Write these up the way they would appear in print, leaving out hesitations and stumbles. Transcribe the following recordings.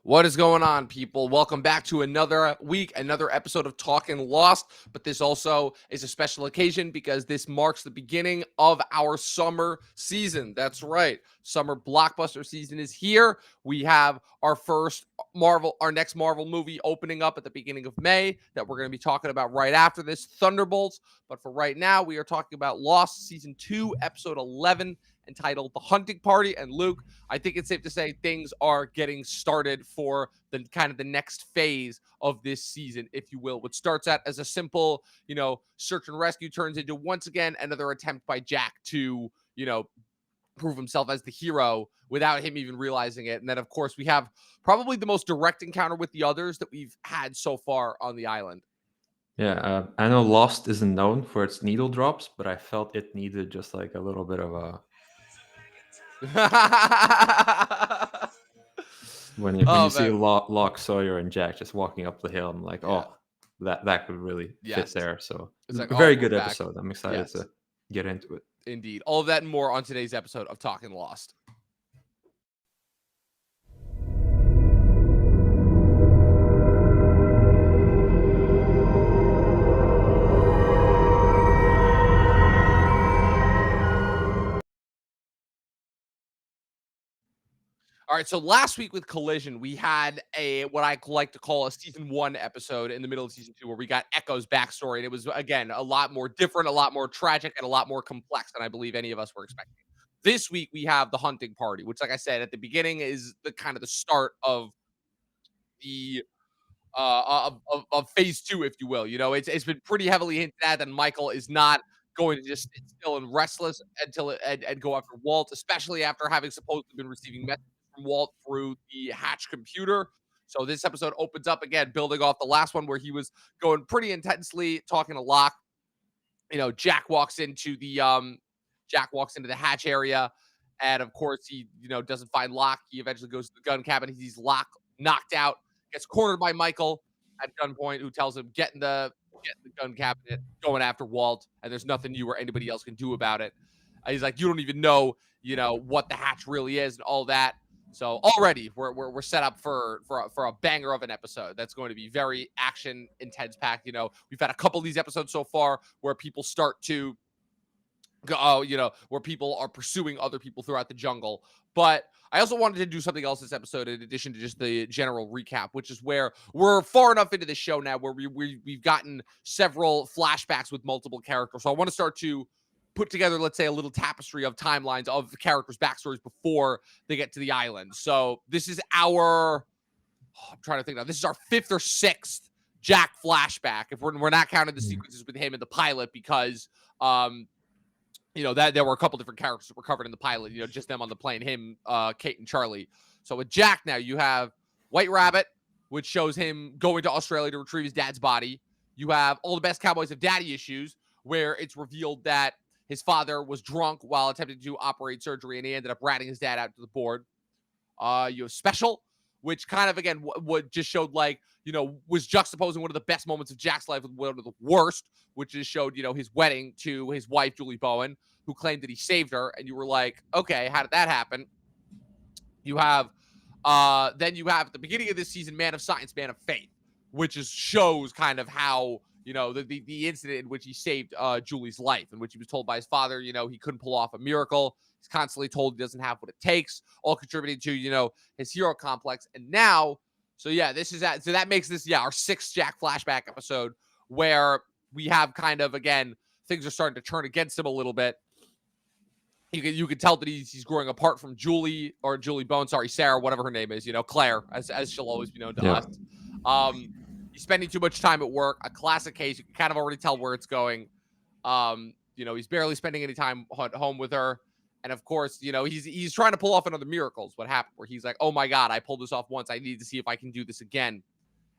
What is going on, people? Welcome back to another week, another episode of Talkin Lost. But this also is a special occasion because this marks the beginning of our summer season. That's right. Summer blockbuster season is here. We have our next Marvel movie opening up at the beginning of May that we're going to be talking about right after this, Thunderbolts. But for right now, we are talking about Lost Season 2, Episode 11, entitled The Hunting Party. And Luke, I think it's safe to say things are getting started for the kind of the next phase of this season, if you will. What starts out as a simple, search and rescue turns into once again another attempt by Jack to, prove himself as the hero without him even realizing it. And then, of course, we have probably the most direct encounter with the others that we've had so far on the island. Yeah, I know Lost isn't known for its needle drops, but I felt it needed just like a little bit of a when you Oh, see man. Locke, Sawyer, and Jack just walking up the hill. I'm like, Yeah. oh, that could really fit Yes. there. So It's like, a oh, very we're good back. episode. I'm excited Yes, to get into it. indeed. All of that and more on today's episode of Talking Lost. All right, so last week with Collision, we had a what I like to call a season 1 episode in the middle of season 2 where we got Echo's backstory, and it was again a lot more different, a lot more tragic, and a lot more complex than I believe any of us were expecting. This week we have the hunting party, which, like I said at the beginning, is the kind of the start of the of phase 2, if you will. It's been pretty heavily hinted at that Michael is not going to just sit still and restless and go after Walt, especially after having supposedly been receiving messages from Walt through the Hatch computer. So this episode opens up again, building off the last one where he was going pretty intensely talking to Locke. Jack walks into the hatch area, and of course he doesn't find Locke. He eventually goes to the gun cabin. He sees Locke knocked out, gets cornered by Michael at gunpoint, who tells him get in the gun cabinet, going after Walt, and there's nothing you or anybody else can do about it. He's like, you don't even know what the hatch really is and all that. So already we're set up for a banger of an episode that's going to be very action intense packed. We've had a couple of these episodes so far where people start to go, where people are pursuing other people throughout the jungle. But I also wanted to do something else this episode in addition to just the general recap, which is where we're far enough into the show now where we've gotten several flashbacks with multiple characters. So I want to start to put together, let's say, a little tapestry of timelines of the characters' backstories before they get to the island. So this is I'm trying to think now. This is our 5th or 6th Jack flashback. If we're not counting the Mm. sequences with him in the pilot, because that there were a couple different characters that were covered in the pilot, just them on the plane, him, Kate, and Charlie. So with Jack now, you have White Rabbit, which shows him going to Australia to retrieve his dad's body. You have All the Best Cowboys Have Daddy Issues, where it's revealed that his father was drunk while attempting to operate surgery, and he ended up ratting his dad out to the board. You have Special, which kind of, again, what just showed, was juxtaposing one of the best moments of Jack's life with one of the worst, which just showed, his wedding to his wife, Julie Bowen, who claimed that he saved her. And you were like, okay, how did that happen? You have, then you have at the beginning of this season, Man of Science, Man of Faith, which shows kind of how, the incident in which he saved Julie's life, in which he was told by his father, he couldn't pull off a miracle. He's constantly told he doesn't have what it takes, all contributing to, his hero complex. And now, so yeah, so that makes this, our 6th Jack flashback episode, where we have kind of, again, things are starting to turn against him a little bit. You can tell that he's growing apart from Julie Bone, Sarah, whatever her name is, Claire, as she'll always be known to Yeah. us. He's spending too much time at work, a classic case. You can kind of already tell where it's going. He's barely spending any time at home with her. And of course, he's trying to pull off another miracle. Is what happened, where he's like, oh my God, I pulled this off once. I need to see if I can do this again.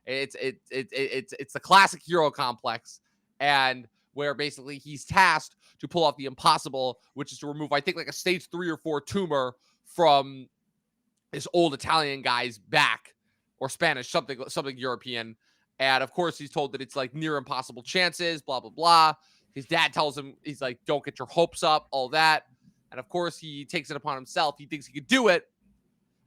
It's the classic hero complex, and where basically he's tasked to pull off the impossible, which is to remove, I think, like a stage 3 or 4 tumor from this old Italian guy's back, or Spanish, something European. And of course, he's told that it's like near impossible chances, blah, blah, blah. His dad tells him, he's like, don't get your hopes up, all that. And of course, he takes it upon himself. He thinks he could do it.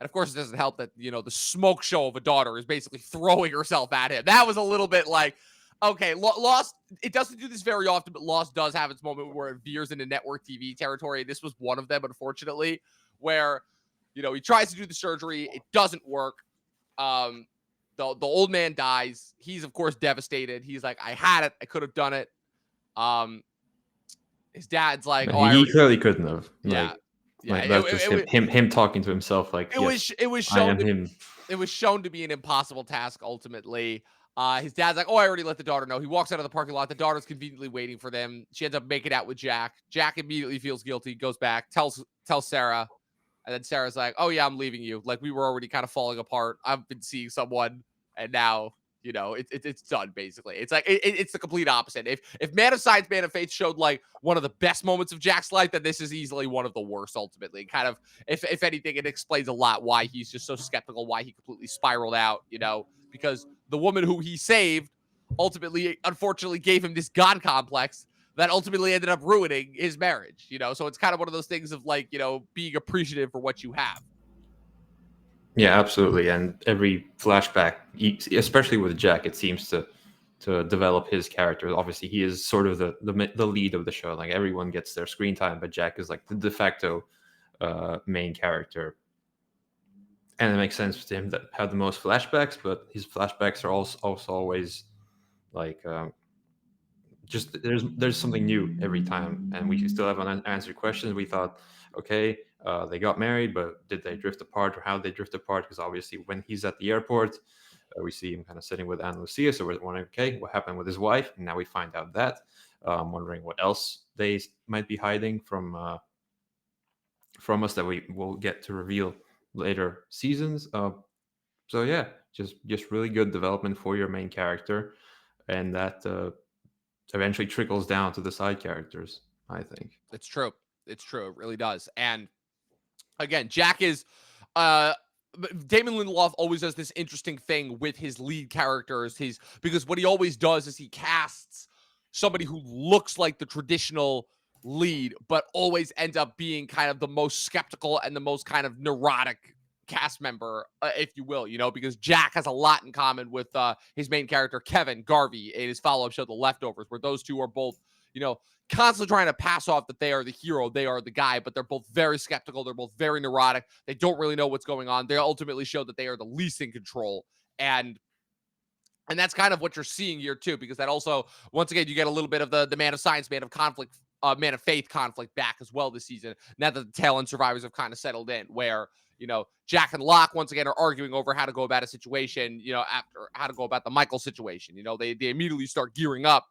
And of course, it doesn't help that, the smoke show of a daughter is basically throwing herself at him. That was a little bit like, okay, Lost, it doesn't do this very often, but Lost does have its moment where it veers into network TV territory. This was one of them, unfortunately, where, he tries to do the surgery. It doesn't work. The old man dies. He's, of course, devastated. He's like, I had it. I could have done it. His dad's like, oh, I He already, clearly couldn't have. yeah. Yeah, Like that's just him talking to himself. Like, yes, it was I shown am him. it was shown to be an impossible task ultimately. His dad's like, oh, I already let the daughter know. He walks out of the parking lot. The daughter's conveniently waiting for them. She ends up making out with Jack. Jack immediately feels guilty, goes back, tells Sarah, and then Sarah's like, oh yeah, I'm leaving you. Like, we were already kind of falling apart. I've been seeing someone, and now, it's done, basically. It's like it's the complete opposite. If Man of Science, Man of Faith showed like one of the best moments of Jack's life, then this is easily one of the worst. Ultimately, kind of, if anything, it explains a lot why he's just so skeptical, why he completely spiraled out. Because the woman who he saved ultimately, unfortunately, gave him this god complex that ultimately ended up ruining his marriage. So it's kind of one of those things of like, being appreciative for what you have. Yeah, absolutely. And every flashback, especially with Jack, it seems to develop his character. Obviously, he is sort of the lead of the show. Like, everyone gets their screen time, but Jack is like the de facto main character. And it makes sense to him that have the most flashbacks, but his flashbacks are also always like just there's something new every time, and we still have unanswered questions. We thought, okay, they got married, but did they drift apart, or how they drift apart? Because obviously, when he's at the airport, we see him kind of sitting with Anna Lucia, so we're wondering, okay, what happened with his wife? And now we find out that, wondering what else they might be hiding from us that we will get to reveal later seasons. So yeah, just really good development for your main character, and that eventually trickles down to the side characters, I think. It's true. It's true. It really does. And again, Jack is uh Damon Lindelof always does this interesting thing with his lead characters. Because what he always does is he casts somebody who looks like the traditional lead, but always ends up being kind of the most skeptical and the most kind of neurotic cast member, if you will, because Jack has a lot in common with his main character, Kevin Garvey, in his follow-up show, The Leftovers, where those two are both, constantly trying to pass off that they are the hero, they are the guy, but they're both very skeptical. They're both very neurotic. They don't really know what's going on. They ultimately show that they are the least in control. And that's kind of what you're seeing here too, because that also, once again, you get a little bit of the Man of Science, Man of Conflict, Man of Faith conflict back as well this season. Now that the tail end survivors have kind of settled in, where Jack and Locke once again are arguing over how to go about a situation. After how to go about the Michael situation. They immediately start gearing up.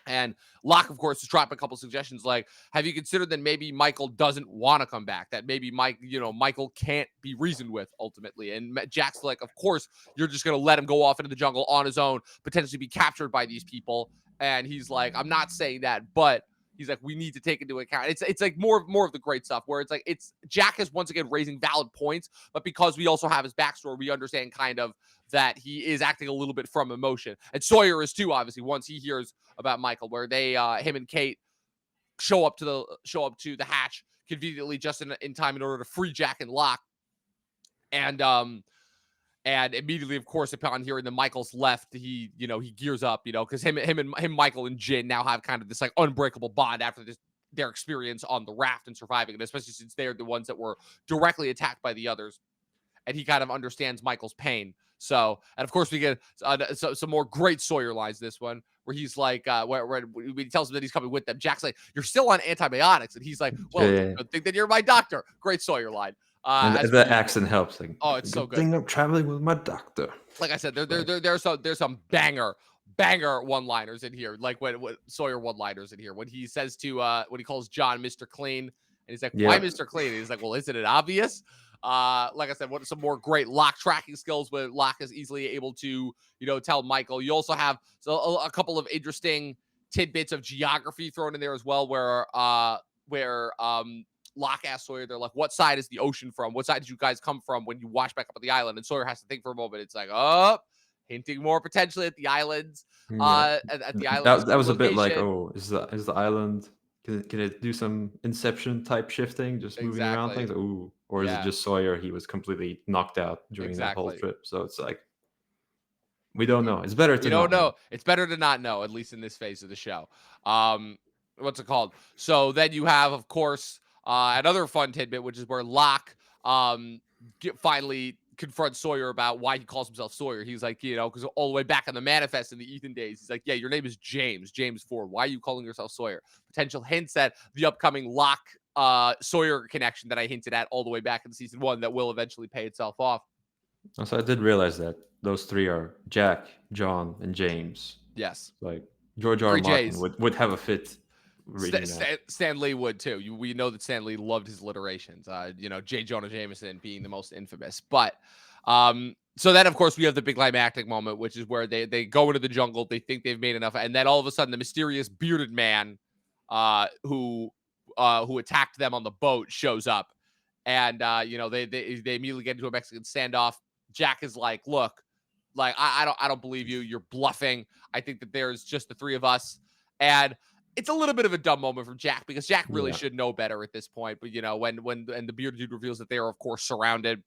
And Locke, of course, has dropped a couple suggestions like, have you considered that maybe Michael doesn't want to come back? That maybe Michael can't be reasoned with ultimately. And Jack's like, of course, you're just going to let him go off into the jungle on his own, potentially be captured by these people. And he's like, I'm not saying that, but he's like, we need to take into account. It's like more of the great stuff where it's like, Jack is once again raising valid points, but because we also have his backstory, we understand kind of that he is acting a little bit from emotion. And Sawyer is too, obviously, once he hears about Michael, where they him and Kate show up to the hatch conveniently just in time in order to free Jack and Locke. And immediately, of course, upon hearing that Michael's left, he gears up, because him, Michael and Jin now have kind of this like unbreakable bond after their experience on the raft and surviving it, especially since they're the ones that were directly attacked by the others. And he kind of understands Michael's pain. So, and of course, we get some more great Sawyer lines this one, where he's like, where he tells him that he's coming with them. Jack's like, you're still on antibiotics. And he's like, well, Yeah. I think that you're my doctor. Great Sawyer line. And the accent helps. Like, oh, it's so good. Thing I'm traveling with my doctor. Like I said, there's some banger one-liners in here. Like when Sawyer one-liners in here, when he says to when he calls John Mr. Clean, and he's like, why Mr. Clean? And he's like, well, isn't it obvious? Like I said, what are some more great Locke tracking skills where Locke is easily able to, tell Michael. You also have a couple of interesting tidbits of geography thrown in there as well, where Locke asks Sawyer, they're like, what side is the ocean from? What side did you guys come from when you wash back up on the island? And Sawyer has to think for a moment. It's like, hinting more potentially at the islands. At the island. That was a bit like, oh, is the island Can it do some Inception type shifting, just moving around Exactly. things? Ooh, or is it Yeah, just Sawyer? He was completely knocked out during that whole exactly. trip. So it's like we don't know. It's better We to don't not know. know. It's better to not know, at least in this phase of the show. Um, what's it called? So then you have, of course, another fun tidbit, which is where Locke finally confronts Sawyer about why he calls himself Sawyer. He's like, because all the way back on the manifest in the Ethan days, he's like, yeah, your name is James Ford. Why are you calling yourself Sawyer? Potential hints at the upcoming Locke Sawyer connection that I hinted at all the way back in season 1 that will eventually pay itself off. Also, I did realize that those three are Jack, John, and James. Yes. Like George R. R. Three Martin J's. would have a fit reading that. Stan Lee would too. We know that Stan Lee loved his alliterations. J. Jonah Jameson being the most infamous. But so then of course we have the big climactic moment, which is where they go into the jungle. They think they've made enough, and then all of a sudden the mysterious bearded man, who attacked them on the boat, shows up, and they immediately get into a Mexican standoff. Jack is like, look, like I don't believe you. You're bluffing. I think that there's just the three of us, and it's a little bit of a dumb moment from Jack because Jack really Yeah. should know better at this point. But when the bearded dude reveals that they are of course surrounded,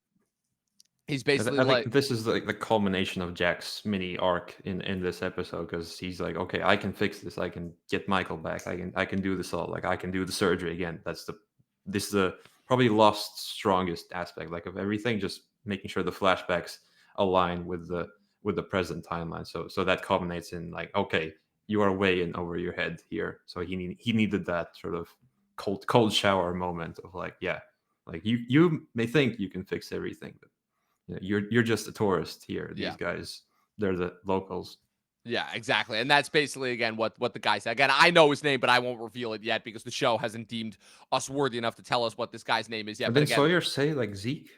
he's basically I like, think this is like the culmination of Jack's mini arc in this episode because he's like, okay, I can fix this. I can get Michael back. I can do this all. Like I can do the surgery again. This is the probably lost strongest aspect like of everything. Just making sure the flashbacks align with the present timeline. So that culminates in like, okay, you are way in over your head here. So he needed that sort of cold shower moment of like, yeah, like you may think you can fix everything, but you're just a tourist here. yeah. These guys, they're the locals. Yeah, exactly. And that's basically again what the guy said. Again, I know his name, but I won't reveal it yet because the show hasn't deemed us worthy enough to tell us what this guy's name is yet. And But then again, Sawyer say like Zeke.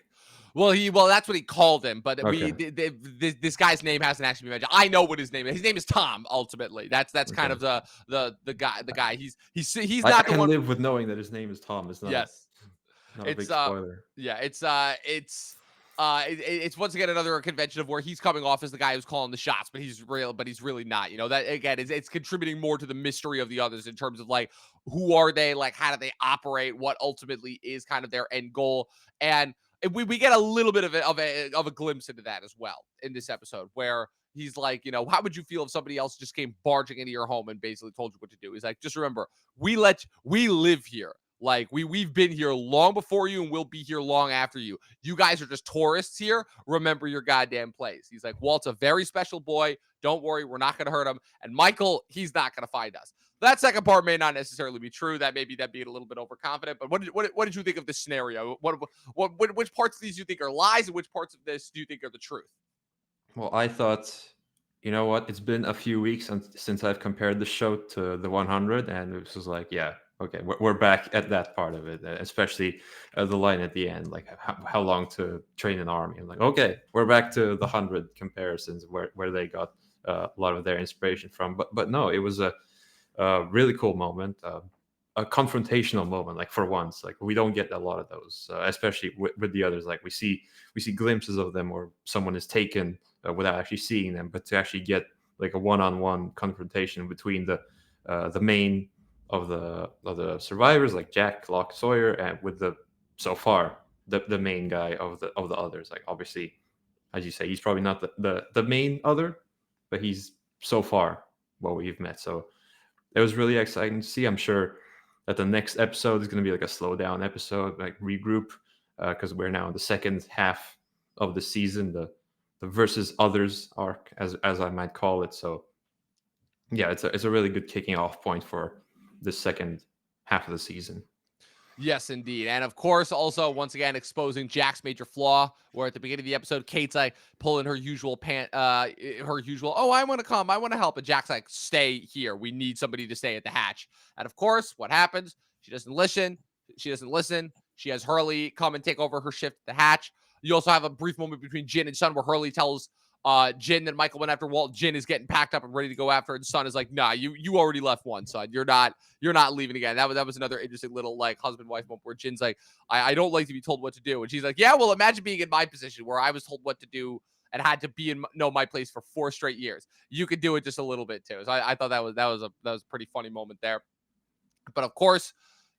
well that's what he called him, but Okay, this guy's name hasn't actually been mentioned. I know what his name is. His name is Tom. Ultimately, that's kind okay. of the guy. He's I not the can one. live with knowing that his name is Tom. It's Yes, not a it's big spoiler. yeah, it's once again another convention of where he's coming off as the guy who's calling the shots, but he's really not. That again it's contributing more to the mystery of the others in terms of like who are they, like how do they operate, what ultimately is kind of their end goal, and we get a little bit of a glimpse into that as well in this episode where he's like, how would you feel if somebody else just came barging into your home and basically told you what to do? He's like, just remember, we live here. Like we've been here long before you and we'll be here long after you. You guys are just tourists here. Remember your goddamn place. He's like, Walt's a very special boy. Don't worry, we're not going to hurt him. And Michael, he's not going to find us. That second part may not necessarily be true. That may be that being a little bit overconfident. But what did you think of this scenario? Which parts of these do you think are lies, and which parts of this do you think are the truth? Well, I thought, you know what? It's been a few weeks since I've compared the show to the 100, and it was like, yeah, okay, we're back at that part of it, especially the line at the end, like how long to train an army. I'm like, okay, we're back to the 100 comparisons where they got a lot of their inspiration from. But no, it was a really cool moment. A confrontational moment, like for once, like we don't get a lot of those, especially with the others. Like we see glimpses of them, or someone is taken without actually seeing them, but to actually get like a one-on-one confrontation between the main of the survivors, like Jack, Locke, Sawyer, and with the so far the main guy of the others. Like obviously, as you say, he's probably not the main other, but he's so far what we've met. So it was really exciting to see. I'm sure that the next episode is going to be like a slow down episode, like regroup, because we're now in the second half of the season, the versus others arc, as I might call it. So yeah, it's a really good kicking off point for the second half of the season. Yes, indeed. And of course, also, once again, exposing Jack's major flaw, where at the beginning of the episode, Kate's like pulling her usual oh, I want to come, I want to help. And Jack's like, stay here. We need somebody to stay at the hatch. And of course, what happens? She doesn't listen. She has Hurley come and take over her shift at the hatch. You also have a brief moment between Jin and Sun where Hurley tells Jin that Michael went after Walt. Jin is getting packed up and ready to go after, and Sun is like, nah, you already left one, son. You're not leaving again. That was another interesting little like husband wife moment where Jin's like, I don't like to be told what to do, and she's like, yeah, well, imagine being in my position where I was told what to do and had to be in know my place for 4 straight years. You could do it just a little bit too. So I thought that was a pretty funny moment there. But of course,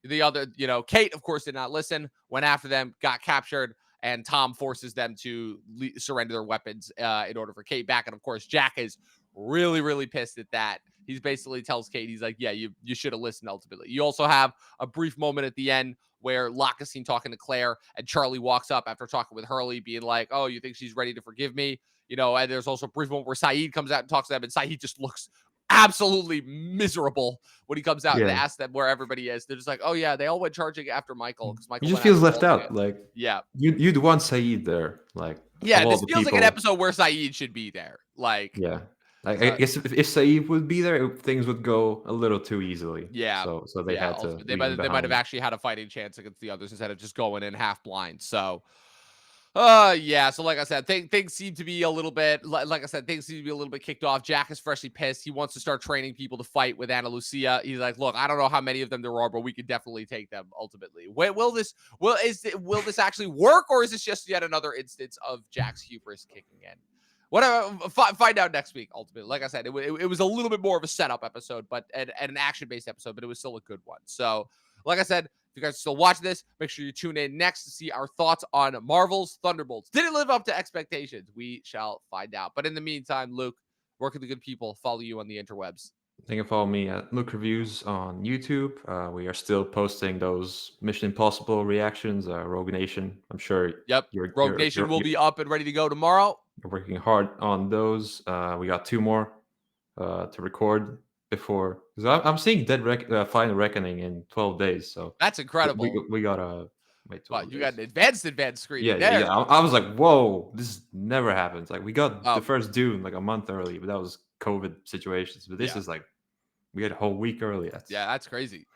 the other, Kate, of course, did not listen, went after them, got captured, and Tom forces them to surrender their weapons in order for Kate back. And of course, Jack is really, really pissed at that. He's basically tells Kate, he's like, yeah, you should have listened ultimately. You also have a brief moment at the end where Locke is seen talking to Claire, and Charlie walks up after talking with Hurley, being like, oh, you think she's ready to forgive me? And there's also a brief moment where Saeed comes out and talks to them, and Saeed just looks absolutely miserable when he comes out and they Yeah. ask them where everybody is. They're just like, oh yeah, they all went charging after Michael because He Michael just went feels after left all out. the Like yeah. you'd want Saeed there. Like Yeah, of all this the feels like an people. episode where Saeed should be there. Like, Yeah. I guess if Saeed would be there, things would go a little too easily. yeah, So they yeah. had to Ultimately, leave him they might have behind. actually had a fighting chance against the others instead of just going in half blind. So, yeah. So, like I said, things seem to be a little bit, like I said, things seem to be a little bit kicked off. Jack is freshly pissed. He wants to start training people to fight with Ana Lucia. He's like, look, I don't know how many of them there are, but we could definitely take them ultimately. Will this actually work, or is this just yet another instance of Jack's hubris kicking in? Whatever, find out next week. Ultimately, like I said, it was a little bit more of a setup episode, but and an action-based episode, but it was still a good one. So, like I said, if you guys are still watching this, make sure you tune in next to see our thoughts on Marvel's Thunderbolts. Did it live up to expectations? We shall find out. But in the meantime, Luke, where can the good people follow you on the interwebs? You can follow me at Luke Reviews on YouTube. We are still posting those Mission Impossible reactions. Rogue Nation. I'm sure Yep. you're Rogue you're Nation you're, will be up and ready to go tomorrow. you're working hard on those. We got 2 more to record before. Because I'm seeing Final Reckoning in 12 days. So That's incredible. we gotta wait 12 But you got days. an advanced screening Yeah, yeah, there. yeah. I was like, whoa, this never happens. Like we got the Um, first Dune like a month early, but that was COVID situations. But this yeah. is like we had a whole week early. Yeah, that's crazy.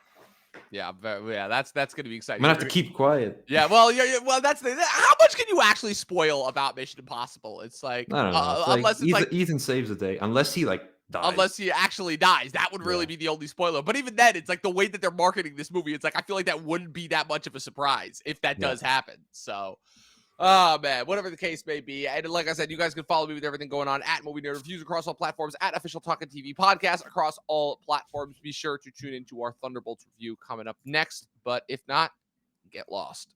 Yeah, that's going to be I'm exciting. gonna have to keep quiet. Yeah, well, well, that's how much can you actually spoil about Mission Impossible? It's like, I don't know. It's like unless it's like, Ethan saves the day, unless he like dies. unless he actually dies, that would really Yeah, be the only spoiler. But even then, it's like the way that they're marketing this movie. It's like I feel like that wouldn't be that much of a surprise if that yeah. does happen. So, oh man, whatever the case may be. And like I said, you guys can follow me with everything going on at Movie Nerd Reviews across all platforms, at Official Talkin TV Podcast across all platforms. Be sure to tune into our Thunderbolts review coming up next. But if not, get lost.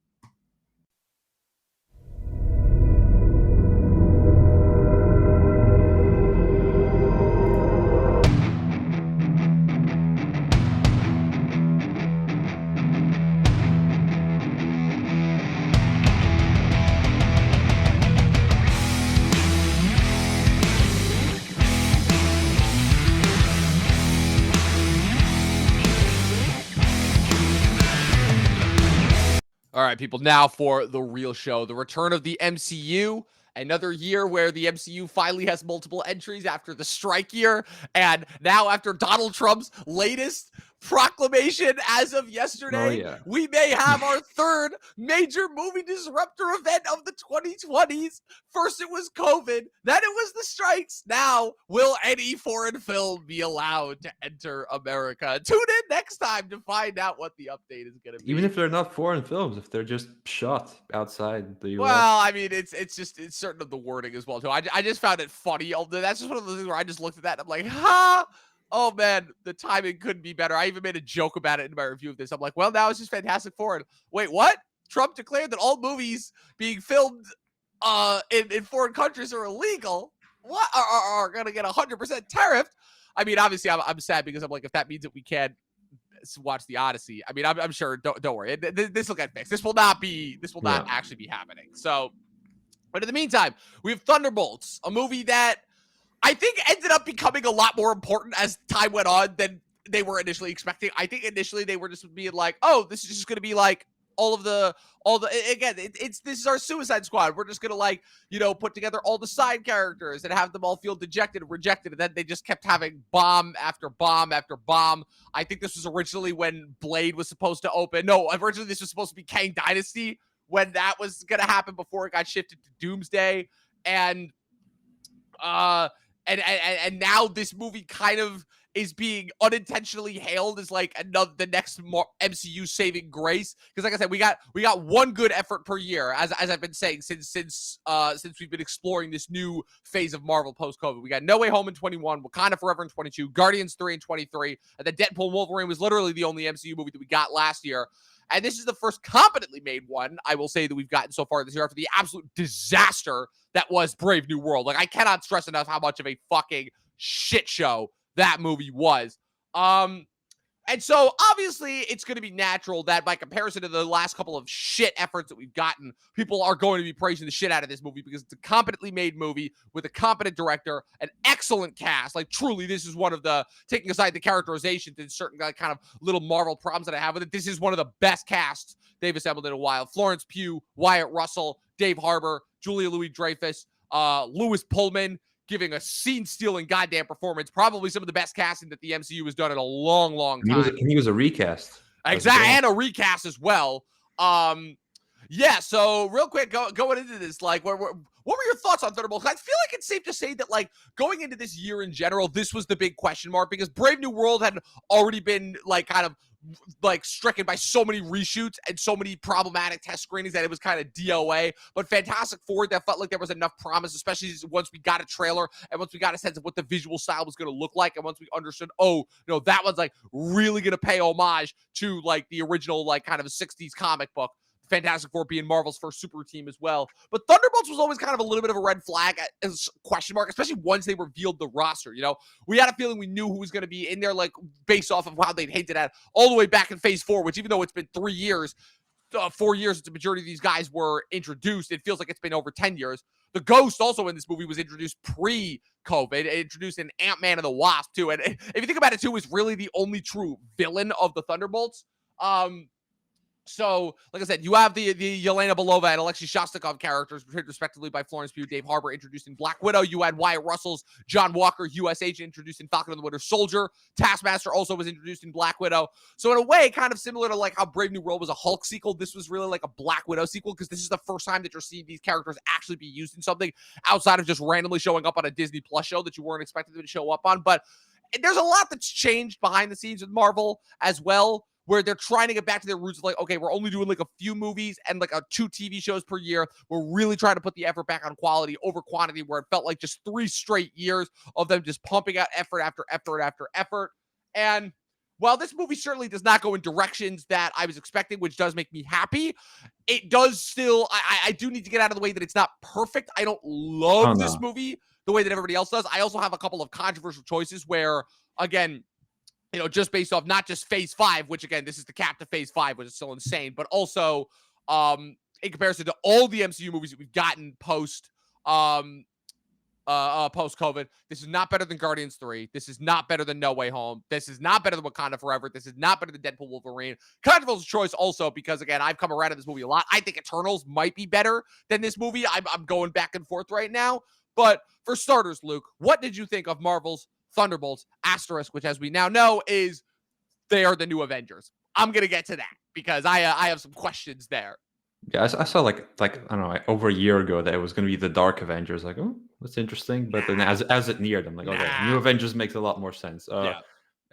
All right, people, now for the real show, the return of the MCU. Another year where the MCU finally has multiple entries after the strike year. And now after Donald Trump's latest proclamation as of yesterday, Oh yeah. we may have our third major movie disruptor event of the 2020s. First it was COVID, then it was the strikes. Now, will any foreign film be allowed to enter America? Tune in next time to find out what the update is going to be. Even if they're not foreign films, if they're just shot outside the U.S. Well, I mean, it's certain of the wording as well too. I just found it funny. That's just one of those things where I just looked at that and I'm like, ha. Oh man, the timing couldn't be better. I even made a joke about it in my review of this. I'm like, well, now it's just Fantastic Four. And wait, what? Trump declared that all movies being filmed in foreign countries are illegal. What are going to get 100% tariffed? I mean, obviously, I'm sad because I'm like, if that means that we can't watch the Odyssey, I mean, I'm sure. Don't worry, this will get fixed. This will not actually be happening. So, but in the meantime, we have Thunderbolts, a movie that I think ended up becoming a lot more important as time went on than they were initially expecting. I think initially they were just being like, oh, this is just going to be like this is our Suicide Squad. We're just going to like, put together all the side characters and have them all feel dejected and rejected. And then they just kept having bomb after bomb after bomb. I think this was originally when Blade was supposed to open. No, originally this was supposed to be Kang Dynasty when that was going to happen before it got shifted to Doomsday. And now this movie kind of is being unintentionally hailed as like another the next MCU saving grace. Because like I said, we got one good effort per year, as I've been saying since we've been exploring this new phase of Marvel post COVID. We got No Way Home in 21, Wakanda Forever in 22, Guardians 3 in 23, and then Deadpool and Wolverine was literally the only MCU movie that we got last year. And this is the first competently made one, I will say, that we've gotten so far this year after the absolute disaster that was Brave New World. Like, I cannot stress enough how much of a fucking shit show that movie was. And so obviously it's going to be natural that by comparison to the last couple of shit efforts that we've gotten, people are going to be praising the shit out of this movie because it's a competently made movie with a competent director, an excellent cast. Like truly, this is one of the, taking aside the characterizations and certain kind of little Marvel problems that I have with it, this is one of the best casts they've assembled in a while. Florence Pugh, Wyatt Russell, Dave Harbour, Julia Louis-Dreyfus, Lewis Pullman, giving a scene-stealing goddamn performance. Probably some of the best casting that the MCU has done in a long, long time. He was a recast. Exactly, and a recast as well. Yeah, so real quick, going into this, like, what were your thoughts on Thunderbolts? I feel like it's safe to say that, like, going into this year in general, this was the big question mark because Brave New World had already been, like, kind of like stricken by so many reshoots and so many problematic test screenings that it was kind of DOA. But Fantastic Four, that felt like there was enough promise, especially once we got a trailer and once we got a sense of what the visual style was going to look like, and once we understood, that one's like really going to pay homage to like the original like kind of a 60s comic book. Fantastic Four being Marvel's first super team as well. But Thunderbolts was always kind of a little bit of a red flag as question mark, especially once they revealed the roster. You know, we had a feeling we knew who was going to be in there, like based off of how they'd hinted at all the way back in Phase 4, which even though it's been 3 years, 4 years since the majority of these guys were introduced, it feels like it's been over 10 years. The Ghost also in this movie was introduced pre-COVID. It introduced an Ant-Man and the Wasp too. And if you think about it too, is really the only true villain of the Thunderbolts. So, like I said, you have the Yelena Belova and Alexei Shostakov characters, portrayed respectively by Florence Pugh, Dave Harbour, introduced in Black Widow. You had Wyatt Russell's John Walker, U.S. agent, introduced in Falcon and the Winter Soldier. Taskmaster also was introduced in Black Widow. So, in a way, kind of similar to like how Brave New World was a Hulk sequel, this was really like a Black Widow sequel because this is the first time that you're seeing these characters actually be used in something outside of just randomly showing up on a Disney Plus show that you weren't expecting them to show up on. But there's a lot that's changed behind the scenes with Marvel as well, where they're trying to get back to their roots of like, okay, we're only doing like a few movies and like 2 TV shows per year. We're really trying to put the effort back on quality over quantity, where it felt like just 3 straight years of them just pumping out effort after effort after effort. And while this movie certainly does not go in directions that I was expecting, which does make me happy, it does still, I do need to get out of the way that it's not perfect. I don't love this movie the way that everybody else does. I also have a couple of controversial choices where, again, just based off not just Phase 5, which again, this is the cap to Phase 5, which is still insane, but also in comparison to all the MCU movies that we've gotten post-COVID, this is not better than Guardians 3. This is not better than No Way Home. This is not better than Wakanda Forever. This is not better than Deadpool Wolverine. Controversial choice also because, again, I've come around to this movie a lot. I think Eternals might be better than this movie. I'm going back and forth right now. But for starters, Luke, what did you think of Marvel's Thunderbolts * which, as we now know, is they are the new Avengers? I'm gonna get to that because I have some questions there. Yeah, I saw like I don't know, like over a year ago that it was going to be the Dark Avengers. Like, oh, that's interesting. But then as it neared, I'm like, okay, New Avengers makes a lot more sense.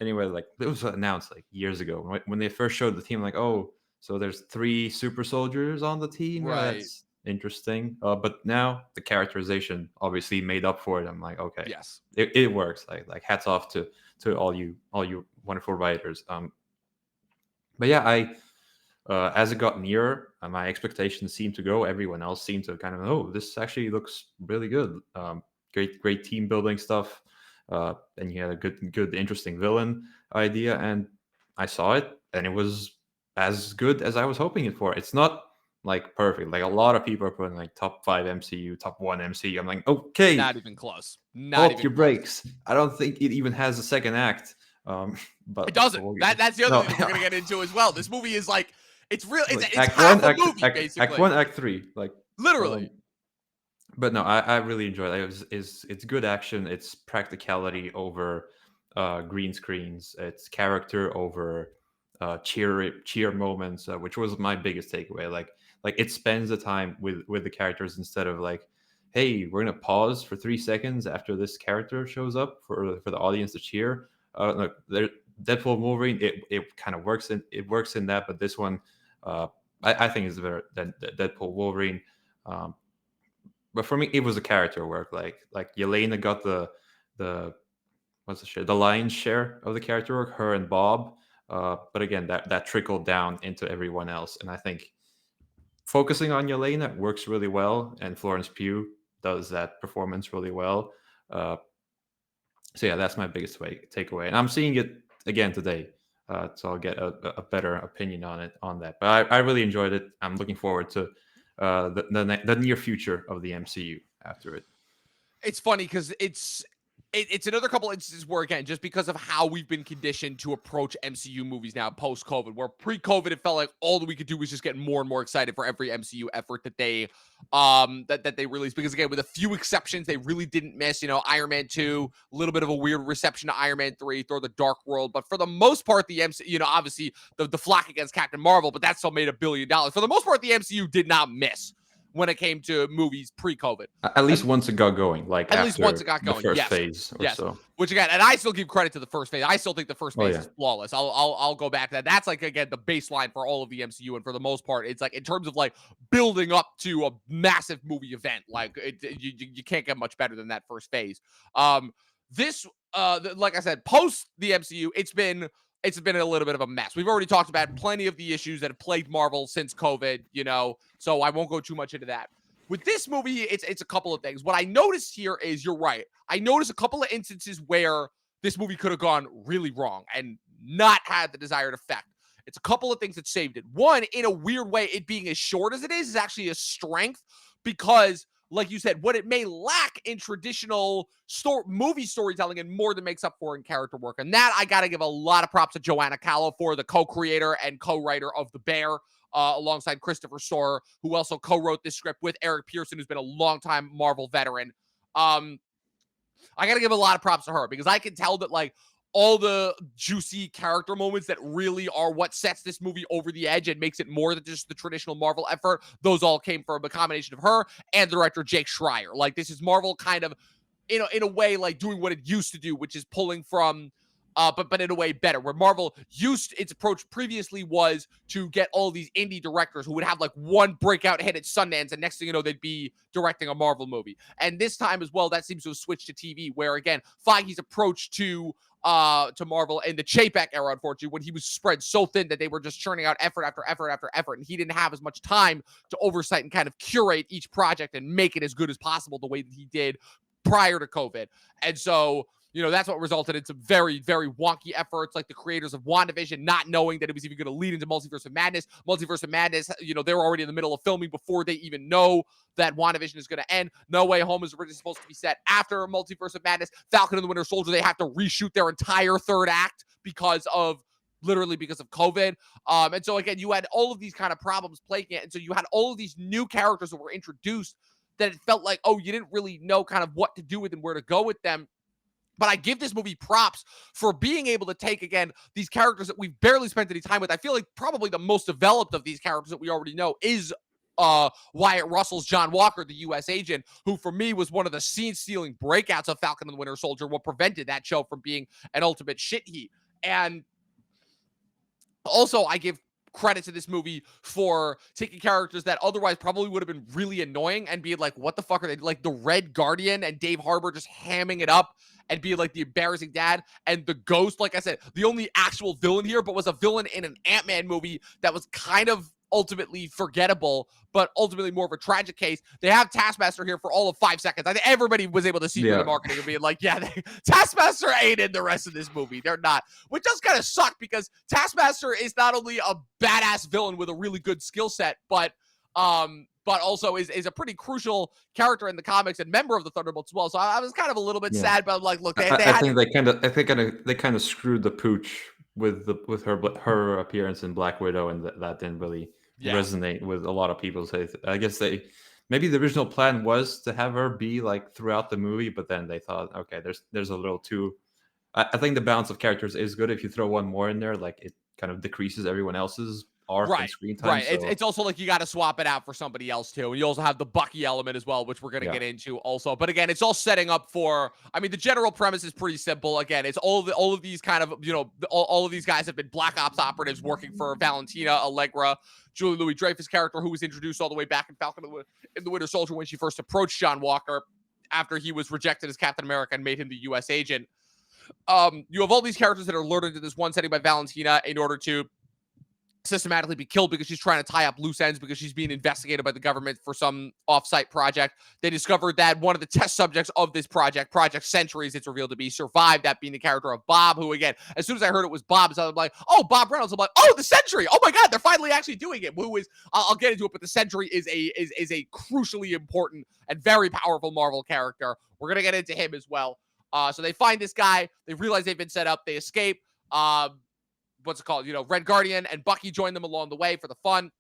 Anyway, like it was announced like years ago when they first showed the team. Like, oh, so there's 3 super soldiers on the team. Right. Yeah, that's interesting. But now the characterization obviously made up for it. I'm like, okay, yes, it works. Like hats off to all you wonderful writers. But yeah, as it got nearer, my expectations seemed to go. Everyone else seemed to kind of, oh, this actually looks really good. Great team building stuff. And you had a good, interesting villain idea. And I saw it, and it was as good as I was hoping it for. It's not like perfect. Like a lot of people are putting like top 5 MCU, top 1 MCU. I'm like, okay, not even close. Hold your brakes. I don't think it even has a second act. But it doesn't. That's the other thing that we're gonna get into as well. This movie is like, it's real. It's half a movie, basically. Act 1, Act 3, like literally. But no, I really enjoyed it. It's good action. It's practicality over green screens. It's character over cheer moments, which was my biggest takeaway. Like it spends the time with the characters instead of like, hey, we're gonna pause for 3 seconds after this character shows up for the audience to cheer. Look, Deadpool Wolverine, it kind of works in that, but this one, I think is better than Deadpool Wolverine. Um, but for me, it was a character work. Like Yelena got the what's the share, the lion's share of the character work, her and Bob. But again, that trickled down into everyone else, and I think focusing on Yelena works really well, and Florence Pugh does that performance really well. Uh, so yeah, that's my biggest takeaway, and I'm seeing it again today, so I'll get a better opinion on that. But I really enjoyed it. I'm looking forward to the near future of the MCU after it. It's funny because it's another couple instances where, again, just because of how we've been conditioned to approach MCU movies now post COVID, where pre-COVID it felt like all that we could do was just get more and more excited for every MCU effort that they that they released. Because again, with a few exceptions, they really didn't miss. Iron Man 2, a little bit of a weird reception to Iron Man 3, Thor: The Dark World, but for the most part, the MCU, obviously the flack against Captain Marvel, but that still made $1 billion. For the most part, the MCU did not miss when it came to movies pre-COVID. At least once it got going, like At least once it got the going, first yes. phase or Yes. so. Which again, and I still give credit to the first phase. I still think the first phase yeah. is flawless. I'll go back to that. That's like, again, the baseline for all of the MCU, and for the most part, it's like in terms of like building up to a massive movie event, like you can't get much better than that first phase. This like I said, post the MCU, it's been a little bit of a mess. We've already talked about plenty of the issues that have plagued Marvel since COVID, so I won't go too much into that. With this movie, it's a couple of things. What I noticed here is, you're right. I noticed a couple of instances where this movie could have gone really wrong and not had the desired effect. It's a couple of things that saved it. One, in a weird way, it being as short as it is actually a strength, because, like you said, what it may lack in traditional movie storytelling and more than makes up for in character work. And that I got to give a lot of props to Joanna Callow for, the co-creator and co-writer of The Bear, alongside Christopher Sawyer, who also co-wrote this script with Eric Pearson, who's been a longtime Marvel veteran. I got to give a lot of props to her, because I can tell that, like, all the juicy character moments that really are what sets this movie over the edge and makes it more than just the traditional Marvel effort, those all came from a combination of her and director Jake Schreier. Like, this is Marvel kind of, in a way, like doing what it used to do, which is pulling from but in a way better, where Marvel its approach previously was to get all these indie directors who would have like one breakout hit at Sundance, and next thing you know, they'd be directing a Marvel movie. And this time as well, that seems to have switched to TV, where again, Feige's approach to Marvel in the Chapek era, unfortunately, when he was spread so thin that they were just churning out effort after effort after effort, and he didn't have as much time to oversight and kind of curate each project and make it as good as possible the way that he did prior to COVID. And so, that's what resulted in some very, very wonky efforts, like the creators of WandaVision not knowing that it was even going to lead into Multiverse of Madness. Multiverse of Madness, they were already in the middle of filming before they even know that WandaVision is going to end. No Way Home is originally supposed to be set after Multiverse of Madness. Falcon and the Winter Soldier, they have to reshoot their entire third act because of COVID. And so again, you had all of these kind of problems plaguing it. And so you had all of these new characters that were introduced that it felt like, you didn't really know kind of what to do with and where to go with them. But I give this movie props for being able to take, again, these characters that we've barely spent any time with. I feel like probably the most developed of these characters that we already know is Wyatt Russell's John Walker, the U.S. agent, who for me was one of the scene-stealing breakouts of Falcon and the Winter Soldier, what prevented that show from being an ultimate shit heat. And also, I give credit to this movie for taking characters that otherwise probably would have been really annoying and being like, what the fuck are they, like the Red Guardian and Dave Harbour just hamming it up and being like the embarrassing dad, and the Ghost, like I said, the only actual villain here, but was a villain in an Ant-Man movie that was kind of ultimately forgettable, but ultimately more of a tragic case. They have Taskmaster here for all of 5 seconds. I think everybody was able to see through the marketing and being like, Taskmaster ain't in the rest of this movie. They're not, which does kind of suck, because Taskmaster is not only a badass villain with a really good skill set, but also is a pretty crucial character in the comics and member of the Thunderbolts as well. So I was kind of a little bit sad, but I'm like, look, I think they kind of screwed the pooch with her appearance in Black Widow, and that didn't really resonate with a lot of people. So I guess maybe the original plan was to have her be like throughout the movie, but then they thought, okay, there's a little too. I think the balance of characters is good. If you throw one more in there, like, it kind of decreases everyone else's arc and Right, screen time. right. So It's also like you got to swap it out for somebody else too. And you also have the Bucky element as well, which we're going to yeah, get into also. But again, it's all setting up for. I mean, the general premise is pretty simple. Again, it's all of these kind of all of these guys have been Black Ops operatives working for Valentina Allegra, Julie Louis Dreyfus character, who was introduced all the way back in Falcon in the Winter Soldier when she first approached John Walker after he was rejected as Captain America and made him the U.S. agent. You have all these characters that are lured into this one setting by Valentina in order to systematically be killed because she's trying to tie up loose ends because she's being investigated by the government for some off-site project. They discovered that one of the test subjects of this project, Project Centuries, it's revealed to be, survived, that being the character of Bob, who, again, as soon as I heard it was Bob, so I'm like, oh, Bob Reynolds. I'm like, oh, the Sentry. Oh my God, they're finally actually doing it. Who is, I'll get into it, but the Sentry is a crucially important and very powerful Marvel character. We're going to get into him as well. So they find this guy. They realize they've been set up. They escape. What's it called? Red Guardian and Bucky join them along the way for the fun.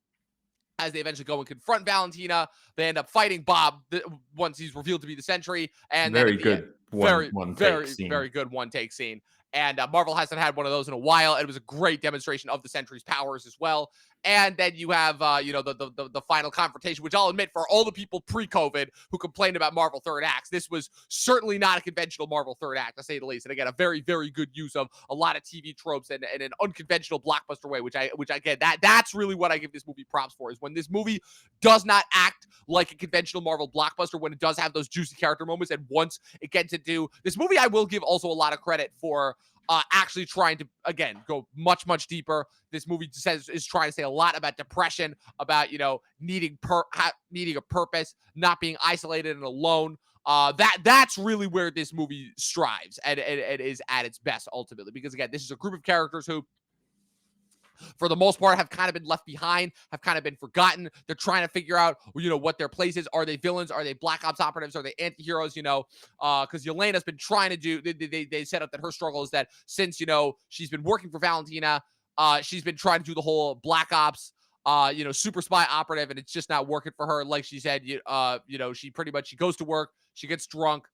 As they eventually go and confront Valentina, they end up fighting Bob once he's revealed to be the Sentry. And very then good very, one very, take scene. very good one take scene. And Marvel hasn't had one of those in a while. It was a great demonstration of the Sentry's powers as well. And then you have, the final confrontation, which I'll admit, for all the people pre-COVID who complained about Marvel third acts, this was certainly not a conventional Marvel third act, to say the least. And again, a very, very good use of a lot of TV tropes and an unconventional blockbuster way, which I get. That's really what I give this movie props for, is when this movie does not act like a conventional Marvel blockbuster, when it does have those juicy character moments, and once it gets to do this movie, I will give also a lot of credit for actually trying to, again, go much, much deeper. This movie is trying to say a lot about depression, about, needing a purpose, not being isolated and alone. That's really where this movie strives and is at its best ultimately, because again, this is a group of characters who, for the most part, have kind of been left behind, have kind of been forgotten. They're trying to figure out, what their place is. Are they villains? Are they Black Ops operatives? Are they anti-heroes? Because Yelena's been trying to do, they set up that her struggle is that since, she's been working for Valentina, she's been trying to do the whole Black Ops, super spy operative, and it's just not working for her. Like she said, she pretty much, she goes to work, she gets drunk,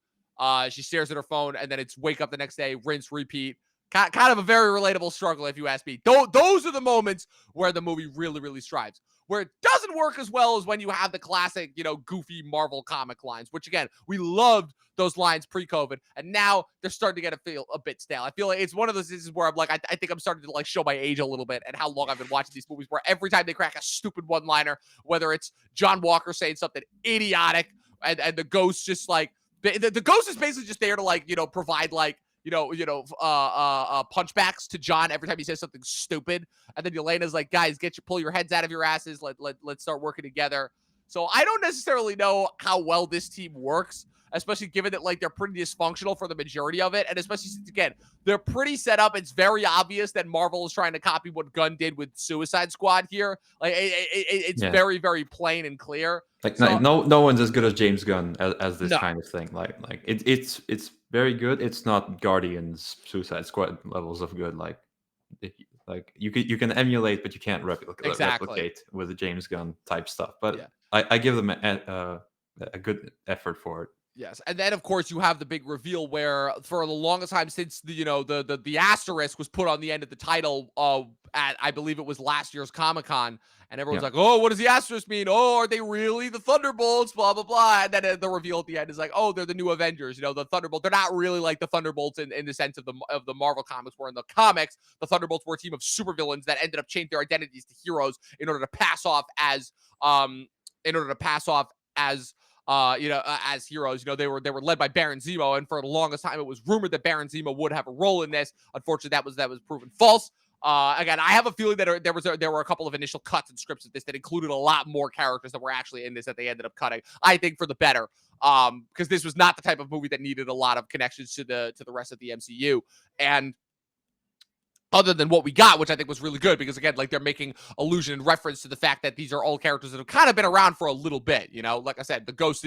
she stares at her phone, and then it's wake up the next day, rinse, repeat. Kind of a very relatable struggle, if you ask me. Those are the moments where the movie really, really strives. Where it doesn't work as well as when you have the classic, goofy Marvel comic lines, which, again, we loved those lines pre-COVID, and now they're starting to feel a bit stale. I feel like it's one of those instances where I'm like, I think I'm starting to show my age a little bit and how long I've been watching these movies, where every time they crack a stupid one-liner, whether it's John Walker saying something idiotic, and the ghost just the ghost is basically just there to provide punchbacks to John every time he says something stupid. And then Yelena's like, guys, pull your heads out of your asses. Let's start working together. So I don't necessarily know how well this team works, especially given that they're pretty dysfunctional for the majority of it. And especially since, again, they're pretty set up. It's very obvious that Marvel is trying to copy what Gunn did with Suicide Squad here. It's very, very plain and clear. No one's as good as James Gunn as this No. kind of thing. It's very good. It's not Guardians, Suicide Squad levels of good. You can emulate, but you can't replicate with the James Gunn type stuff. But I give them a good effort for it. Yes, and then of course you have the big reveal where, for the longest time since the asterisk was put on the end of the title, at, I believe it was last year's Comic-Con, and everyone's like, oh, what does the asterisk mean? Oh, are they really the Thunderbolts? Blah blah blah. And then the reveal at the end is oh, they're the new Avengers. The Thunderbolts. They're not really like the Thunderbolts in the sense of the Marvel comics. Where in the comics, the Thunderbolts were a team of supervillains that ended up changing their identities to heroes in order to pass off as as heroes. They were led by Baron Zemo, and for the longest time it was rumored that Baron Zemo would have a role in this. Unfortunately, that was proven false. Again, I have a feeling that there were a couple of initial cuts and scripts of this that included a lot more characters that were actually in this that they ended up cutting. I think for the better, because this was not the type of movie that needed a lot of connections to the rest of the MCU. And other than what we got, which I think was really good, because again, they're making allusion and reference to the fact that these are all characters that have kind of been around for a little bit. Like I said, the Ghost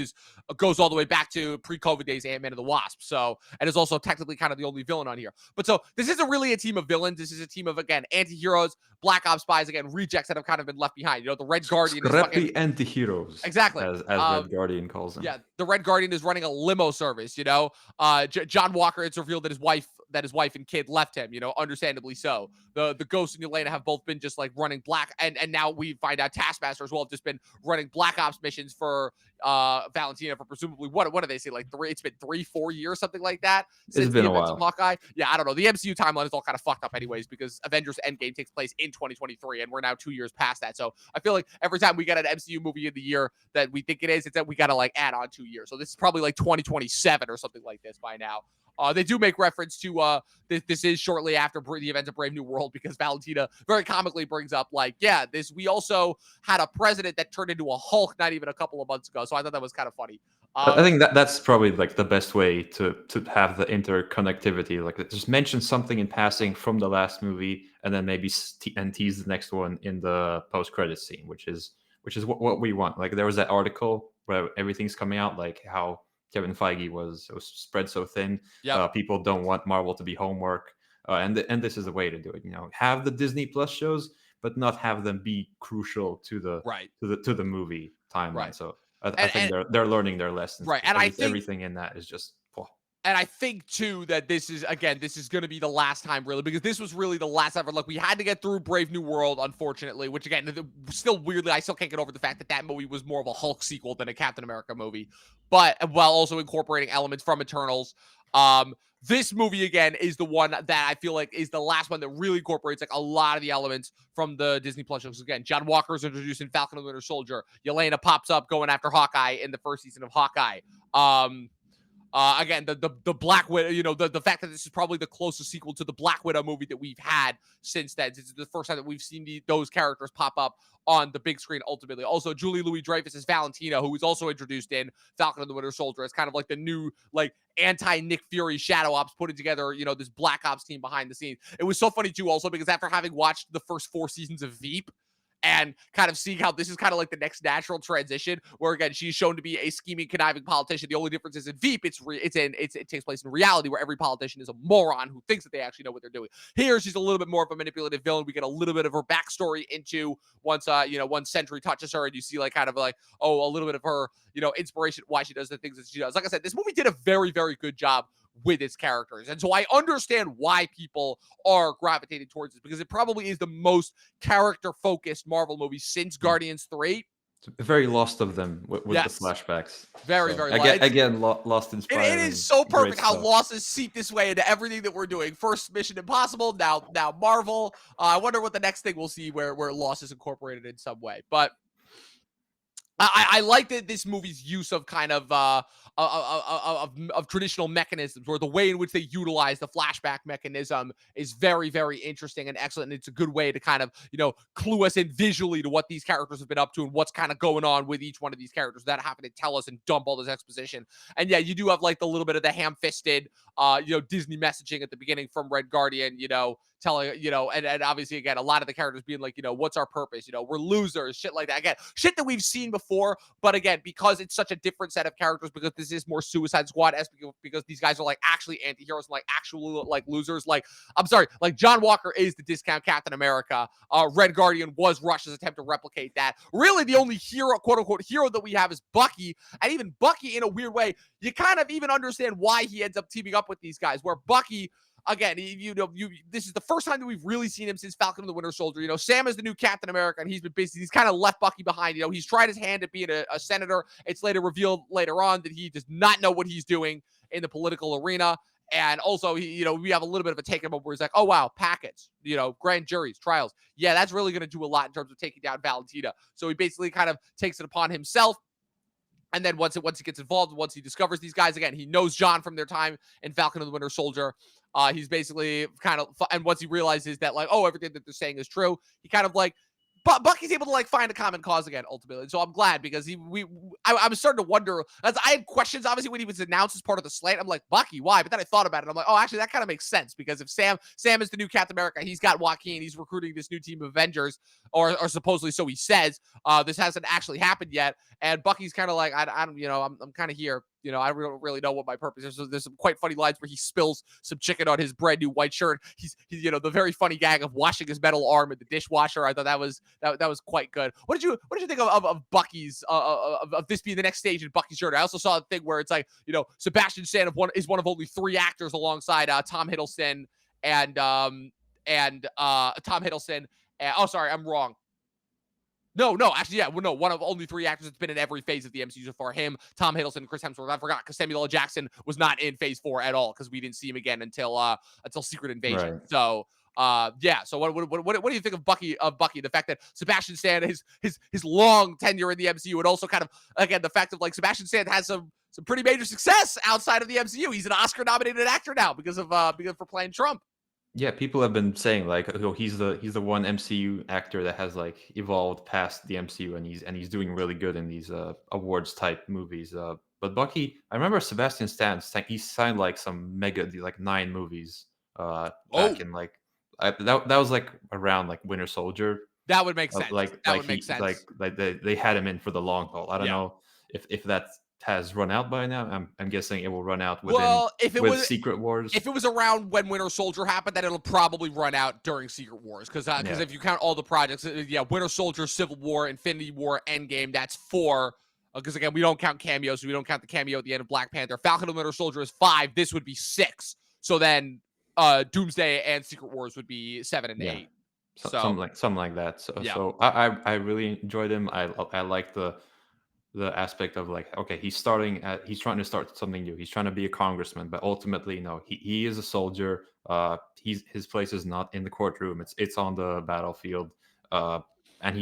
goes all the way back to pre-COVID days, Ant-Man and the Wasp. So, and is also technically kind of the only villain on here. But so this isn't really a team of villains. This is a team of, again, anti-heroes, Black Ops spies, again, rejects that have kind of been left behind. The Red Guardian Scrappy anti-heroes. Exactly. As Red Guardian calls them. Yeah, the Red Guardian is running a limo service. John Walker, it's revealed that his wife that his wife and kid left him, understandably so. The Ghost and Yelena have both been just like running black, and now we find out Taskmaster as well have just been running Black Ops missions for Valentina for presumably what do they say, like it's been 3-4 years, something like that, It's since been the a events of while. Hawkeye. Yeah, I don't know. The MCU timeline is all kind of fucked up anyways, because Avengers Endgame takes place in 2023 and we're now 2 years past that. So I feel like every time we get an MCU movie in the year that we think it is, it's that we got to like add on 2 years. So this is probably like 2027 or something like this by now. They do make reference to this is shortly after the events of Brave New World, because Valentina very comically brings up like, yeah, we also had a president that turned into a Hulk not even a couple of months ago. So I thought that was kind of funny. I think that's probably like the best way to have the interconnectivity. Like just mention something in passing from the last movie, and then maybe tease the next one in the post-credit scene, which is what we want. Like there was that article where everything's coming out, like how Kevin Feige was spread so thin. Yep. People don't want Marvel to be homework, and this is the way to do it. Have the Disney Plus shows, but not have them be crucial to the Right. to the movie timeline. Right. So I think they're learning their lessons. Right, and I think everything in that is just. And I think too that this is going to be the last time, really, because this was really the last ever. Like, we had to get through Brave New World, unfortunately, which again, still weirdly, I still can't get over the fact that movie was more of a Hulk sequel than a Captain America movie, but while also incorporating elements from Eternals. This movie again is the one that I feel like is the last one that really incorporates like a lot of the elements from the Disney Plus shows. Again, John Walker is introduced in Falcon and the Winter Soldier. Yelena pops up going after Hawkeye in the first season of Hawkeye. Again, the Black Widow, the fact that this is probably the closest sequel to the Black Widow movie that we've had since then. This is the first time that we've seen those characters pop up on the big screen ultimately. Also, Julie Louis-Dreyfus as Valentina, who was also introduced in Falcon and the Winter Soldier as kind of like the new, like, anti-Nick Fury Shadow Ops, putting together, this Black Ops team behind the scenes. It was so funny, too, also, because after having watched the first 4 seasons of Veep, and kind of seeing how this is kind of like the next natural transition, where again she's shown to be a scheming, conniving politician. The only difference is in Veep, it takes place in reality, where every politician is a moron who thinks that they actually know what they're doing. Here, she's a little bit more of a manipulative villain. We get a little bit of her backstory into once Sentry touches her, and you see like kind of like a little bit of her inspiration, why she does the things that she does. Like I said, this movie did a very, very good job with its characters. And so I understand why people are gravitating towards it, because it probably is the most character-focused Marvel movie since Guardians 3. It's very lost of them with Yes. the flashbacks. Very, very again, lost inspiring. It is so perfect how Lost is seeped this way into everything that we're doing. First Mission Impossible, now Marvel. I wonder what the next thing we'll see where Lost is incorporated in some way. But I like that this movie's use of kind of traditional mechanisms, or the way in which they utilize the flashback mechanism is very, very interesting and excellent. And it's a good way to kind of, clue us in visually to what these characters have been up to and what's kind of going on with each one of these characters without having to tell us and dump all this exposition. And yeah, you do have like the little bit of the ham-fisted, Disney messaging at the beginning from Red Guardian, telling, and obviously, again, a lot of the characters being like, what's our purpose? We're losers, shit like that. Again, shit that we've seen before, but again, because it's such a different set of characters, because this is more Suicide Squad-esque, because these guys are like actually anti-heroes and like actual like losers. Like, I'm sorry, like John Walker is the discount Captain America. Red Guardian was Russia's attempt to replicate that. Really, the only hero, quote-unquote hero, that we have is Bucky, and even Bucky, in a weird way, you kind of even understand why he ends up teaming up with these guys, where Bucky, again, this is the first time that we've really seen him since Falcon and the Winter Soldier. Sam is the new Captain America, and he's kind of left Bucky behind. He's tried his hand at being a senator. It's later revealed later on that he does not know what he's doing in the political arena. And also, we have a little bit of a take him up where he's like, oh, wow, packets, grand juries, trials. Yeah, that's really going to do a lot in terms of taking down Valentina. So he basically kind of takes it upon himself. And then once he gets involved, once he discovers these guys, again, he knows John from their time in Falcon and the Winter Soldier. He's basically kind of, and once he realizes that, like, oh, everything that they're saying is true, he kind of like, Bucky's able to like find a common cause again, ultimately. And so I'm glad, because I was starting to wonder, as I had questions, obviously, when he was announced as part of the slate. I'm like, Bucky, why? But then I thought about it. I'm like, oh, actually, that kind of makes sense, because if Sam is the new Captain America, he's got Joaquin, he's recruiting this new team of Avengers. or supposedly so he says. This hasn't actually happened yet, and Bucky's kind of like, I'm kind of here. I don't really know what my purpose is. So there's some quite funny lines where he spills some chicken on his brand new white shirt. He's the very funny gag of washing his metal arm in the dishwasher. I thought that was quite good. What did you think of Bucky's of this being the next stage in Bucky's journey? I also saw a thing where it's like, Sebastian Stan is one of only 3 actors alongside Tom Hiddleston and Tom Hiddleston. Oh, sorry, I'm wrong. No, actually, yeah. Well, no, one of only 3 actors that's been in every phase of the MCU so far. Him, Tom Hiddleston, and Chris Hemsworth. I forgot because Samuel L. Jackson was not in Phase 4 at all because we didn't see him again until Secret Invasion. Right. So, yeah. So, what do you think of Bucky? The fact that Sebastian Stan, his long tenure in the MCU, and also kind of again the fact of like Sebastian Stan has some pretty major success outside of the MCU. He's an Oscar-nominated actor now because for playing Trump. Yeah, people have been saying like, oh, he's the one MCU actor that has like evolved past the MCU, and he's doing really good in these awards type movies. But Bucky, I remember Sebastian Stan, he signed like some mega like 9 movies back in like that was like around like Winter Soldier. That would make sense. Like they had him in for the long haul. I don't know if that has run out by now. I'm guessing it will run out with Secret Wars. If it was around when Winter Soldier happened, then it'll probably run out during Secret Wars. Because if you count all the projects, Winter Soldier, Civil War, Infinity War, Endgame, that's 4. Because again, we don't count cameos, so we don't count the cameo at the end of Black Panther. Falcon and Winter Soldier is 5. This would be 6. So then Doomsday and Secret Wars would be 7 and 8. So something like that. So I really enjoyed him. I like the aspect of like, okay, he's trying to start something new. He's trying to be a congressman, but ultimately, no, he is a soldier. His place is not in the courtroom. It's on the battlefield. And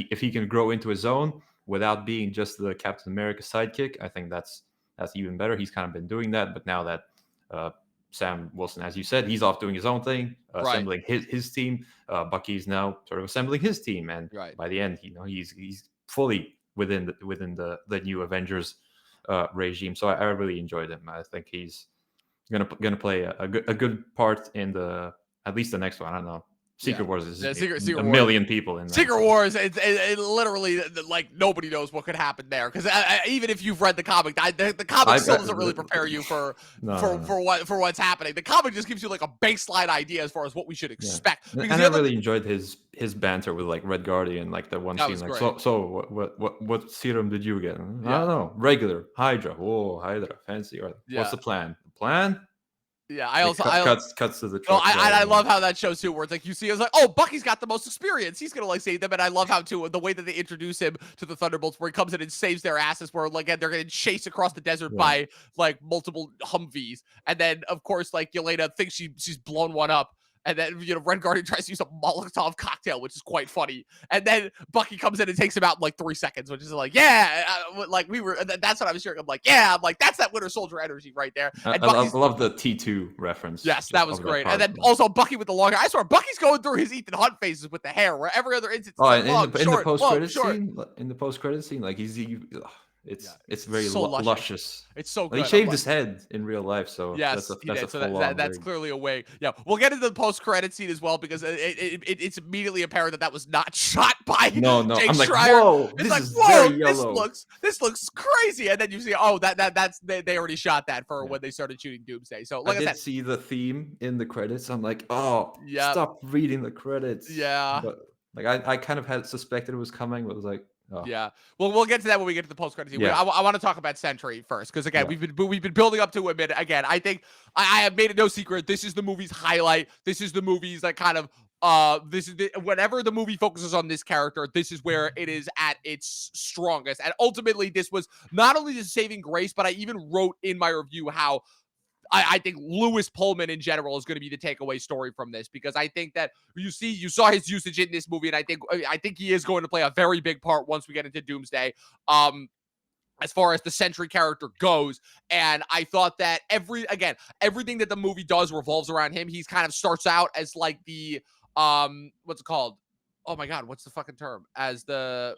if he can grow into his own without being just the Captain America sidekick, I think that's even better. He's kind of been doing that, but now that Sam Wilson, as you said, he's off doing his own thing, assembling his team. Bucky's now sort of assembling his team, and by the end, he's fully within the new Avengers regime. So I really enjoyed him. I think he's gonna play a good part in at least the next one. I don't know. Secret Wars is a million people in that. Secret Wars, it literally like nobody knows what could happen there because even if you've read the comic, the comic still doesn't really prepare you for what's happening. The comic just gives you like a baseline idea as far as what we should expect. And I really enjoyed his banter with like Red Guardian, like the one scene, like so what serum did you get? I don't know, regular Hydra. Whoa, Hydra, fancy. Or what's the plan? The plan? Yeah, cuts to the truck. I love how that shows too, where it's like you see, it's like, oh, Bucky's got the most experience. He's gonna like save them, and I love how too the way that they introduce him to the Thunderbolts, where he comes in and saves their asses, where like they're getting chased across the desert by like multiple Humvees, and then of course like Yelena thinks she's blown one up. And then, Red Guardian tries to use a Molotov cocktail, which is quite funny. And then Bucky comes in and takes him out in like 3 seconds, which is like, like we were, that's what I was hearing. I'm like, that's that Winter Soldier energy right there. And I love the T2 reference. Yes, that was great. And then also Bucky with the long hair. I swear, Bucky's going through his Ethan Hunt phases with the hair, where every other instance in the post-credit scene, like it's very so luscious. It's so good. He shaved his head in real life, so yes, that's clearly a way. Yeah, we'll get into the post-credit scene as well because it's immediately apparent that was not shot by Jake I'm like, Schreier. whoa, it's like, very whoa, this looks crazy, and then you see, that's they already shot that for when they started shooting Doomsday. So like I did see the theme in the credits. I'm like, stop reading the credits. Yeah, but like I kind of had suspected it was coming, but it was like. Oh. Yeah, well, we'll get to that when we get to the post-credit scene. Yeah. I want to talk about Sentry first because again, we've been building up to it. Again, I think I have made it no secret. This is the movie's highlight. This is the movie's like kind of whenever the movie focuses on this character, this is where it is at its strongest. And ultimately, this was not only the saving grace, but I even wrote in my review how I think Lewis Pullman in general is going to be the takeaway story from this because I think that you saw his usage in this movie, and I think he is going to play a very big part once we get into Doomsday. As far as the Sentry character goes, and I thought that everything that the movie does revolves around him. He's kind of starts out as like the what's it called? Oh my God, what's the fucking term? As the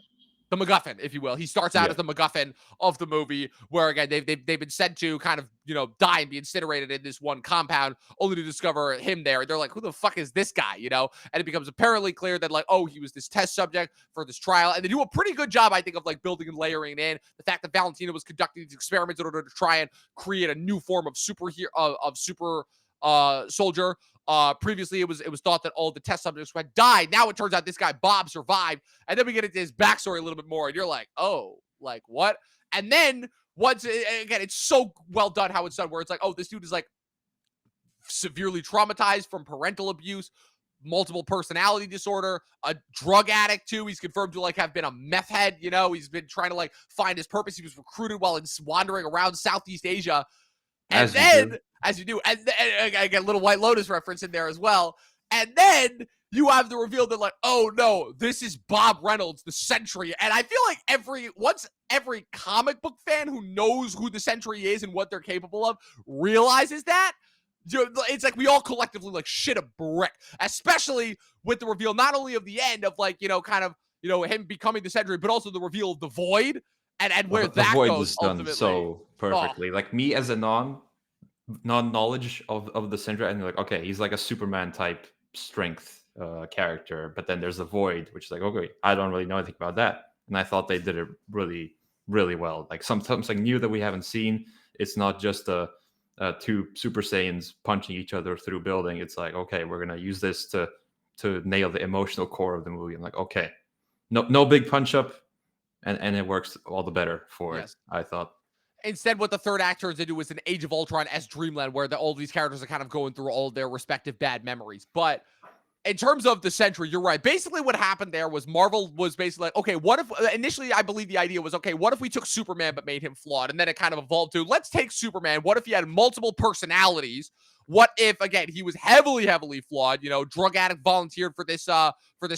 the MacGuffin, if you will. He starts out as the MacGuffin of the movie, where again they've been sent to kind of die and be incinerated in this one compound, only to discover him there. They're like, who the fuck is this guy? And it becomes apparently clear that like, oh, he was this test subject for this trial, and they do a pretty good job, I think, of like building and layering in the fact that Valentina was conducting these experiments in order to try and create a new form of superhero of super soldier. Previously, it was thought that all the test subjects had died. Now it turns out this guy Bob survived, and then we get into his backstory a little bit more, and you're like, oh, like what? And then once again, it's so well done how it's done, where it's like, oh, this dude is like severely traumatized from parental abuse, multiple personality disorder, a drug addict too. He's confirmed to like have been a meth head. He's been trying to like find his purpose. He was recruited while wandering around Southeast Asia. And as you do, and I get a little White Lotus reference in there as well. And then you have the reveal that like, oh no, this is Bob Reynolds, the Sentry. And I feel like every comic book fan who knows who the Sentry is and what they're capable of realizes that, it's like we all collectively like shit a brick, especially with the reveal not only of the end of like kind of him becoming the Sentry, but also the reveal of the Void. And where that Void goes was done ultimately. so perfectly. Like me as a non-knowledge of the Sentry, and you're like, okay, he's like a Superman type strength character, but then there's the Void, which is like, okay, I don't really know anything about that, and I thought they did it really, really well. Like something new that we haven't seen. It's not just two Super Saiyans punching each other through building. It's like, okay, we're gonna use this to nail the emotional core of the movie. I'm like, okay, no big punch up. And it works all the better for it, I thought. Instead, what the third act turns into is an Age of Ultron-esque Dreamland, where all these characters are kind of going through all their respective bad memories. But in terms of the Sentry, you're right. Basically, what happened there was Marvel was basically like, okay, what if, initially, I believe the idea was, okay, what if we took Superman but made him flawed? And then it kind of evolved to, let's take Superman. What if he had multiple personalities? What if, again, he was heavily, heavily flawed? Drug addict volunteered for this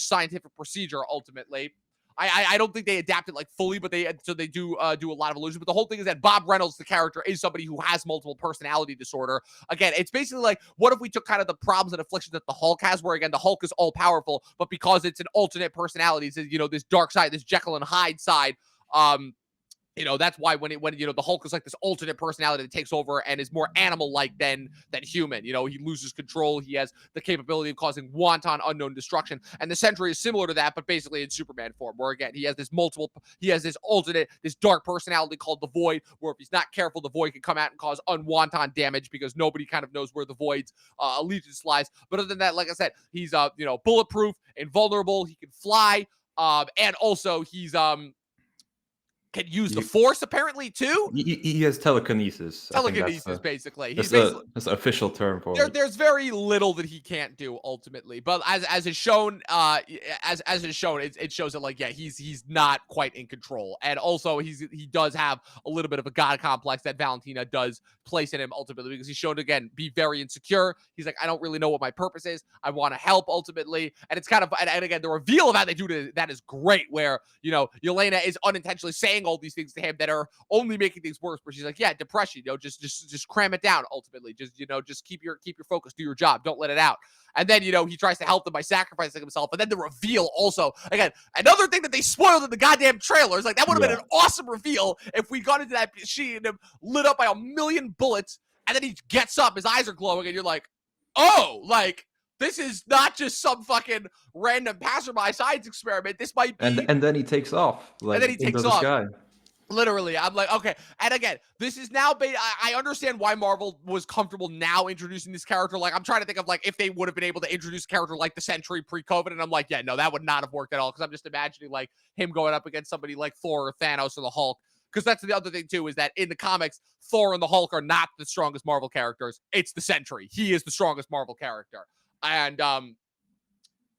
scientific procedure, ultimately. I don't think they adapted like fully, but they do a lot of illusion. But the whole thing is that Bob Reynolds, the character, is somebody who has multiple personality disorder. Again, it's basically like, what if we took kind of the problems and afflictions that the Hulk has, where again the Hulk is all powerful, but because it's an alternate personality, it's, this dark side, this Jekyll and Hyde side. That's why when the Hulk is like this alternate personality that takes over and is more animal-like than human. He loses control. He has the capability of causing wanton, unknown destruction. And the Sentry is similar to that, but basically in Superman form, where again he has this alternate, this dark personality called the Void, where if he's not careful, the Void can come out and cause unwanted damage because nobody kind of knows where the Void's allegiance lies. But other than that, like I said, he's bulletproof, invulnerable. He can fly, and also he's can use the Force apparently too. He has telekinesis. Telekinesis, basically. That's the official term for it. There's very little that he can't do ultimately, but as is shown, it shows that like he's not quite in control, and also he does have a little bit of a god complex that Valentina does place in him ultimately, because he's shown to again be very insecure. He's like, I don't really know what my purpose is. I want to help ultimately, and it's kind of and again the reveal of how they do that is great, where Yelena is unintentionally saying all these things to him that are only making things worse, but she's like, yeah, depression, just cram it down ultimately, just keep your focus, do your job, don't let it out. And then he tries to help them by sacrificing himself. And then the reveal also, again, another thing that they spoiled in the goddamn trailers, like that would have been an awesome reveal if we got into that machine and him lit up by a million bullets, and then he gets up, his eyes are glowing, and you're like, oh, like this is not just some fucking random passerby science experiment. This might be. And then he takes off. Like, and then he takes off. Sky. Literally, I'm like, okay. And again, this is now, I understand why Marvel was comfortable now introducing this character. Like, I'm trying to think of, like, if they would have been able to introduce a character like the Sentry pre-COVID, and I'm like, yeah, no, that would not have worked at all, because I'm just imagining, like, him going up against somebody like Thor or Thanos or the Hulk. Because that's the other thing, too, is that in the comics, Thor and the Hulk are not the strongest Marvel characters. It's the Sentry. He is the strongest Marvel character. And,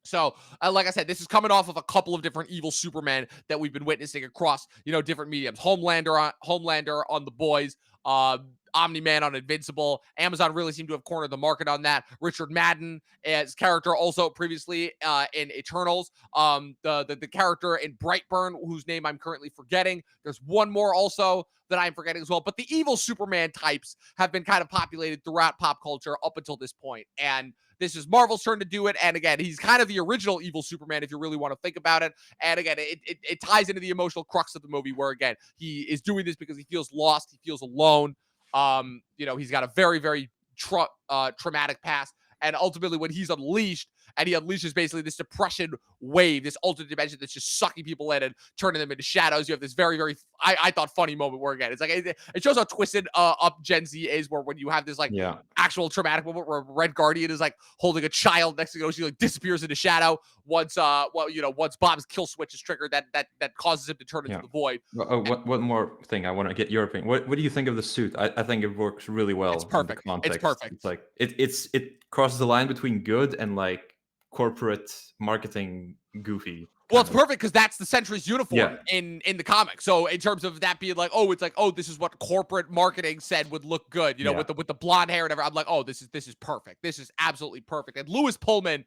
so, like I said, this is coming off of a couple of different evil Supermen that we've been witnessing across, different mediums. Homelander on The Boys. Omni-Man on Invincible. Amazon really seemed to have cornered the market on that. Richard Madden, as character also previously in Eternals. The character in Brightburn, whose name I'm currently forgetting. There's one more also that I'm forgetting as well. But the evil Superman types have been kind of populated throughout pop culture up until this point. And this is Marvel's turn to do it. And again, he's kind of the original evil Superman if you really want to think about it. And again, it ties into the emotional crux of the movie where, again, he is doing this because he feels lost. He feels alone. He's got a very, very traumatic past. And ultimately, when he's unleashed, and he unleashes basically this depression wave, this alternate dimension that's just sucking people in and turning them into shadows. You have this very, very, I thought, funny moment where, again, it's like, it shows how twisted up Gen Z is, where when you have this, like, actual traumatic moment where Red Guardian is, like, holding a child next to go, she, like, disappears into shadow once Bob's kill switch is triggered, that causes him to turn into the void. One more thing I want to get your opinion. What do you think of the suit? I think it works really well. It's perfect. It's perfect. It's like it crosses the line between good and like corporate marketing goofy. Well, it's perfect because that's the Sentry's uniform in the comic. So in terms of that being like, this is what corporate marketing said would look good, with the blonde hair and everything. I'm like, oh, this is perfect. This is absolutely perfect. And Lewis Pullman,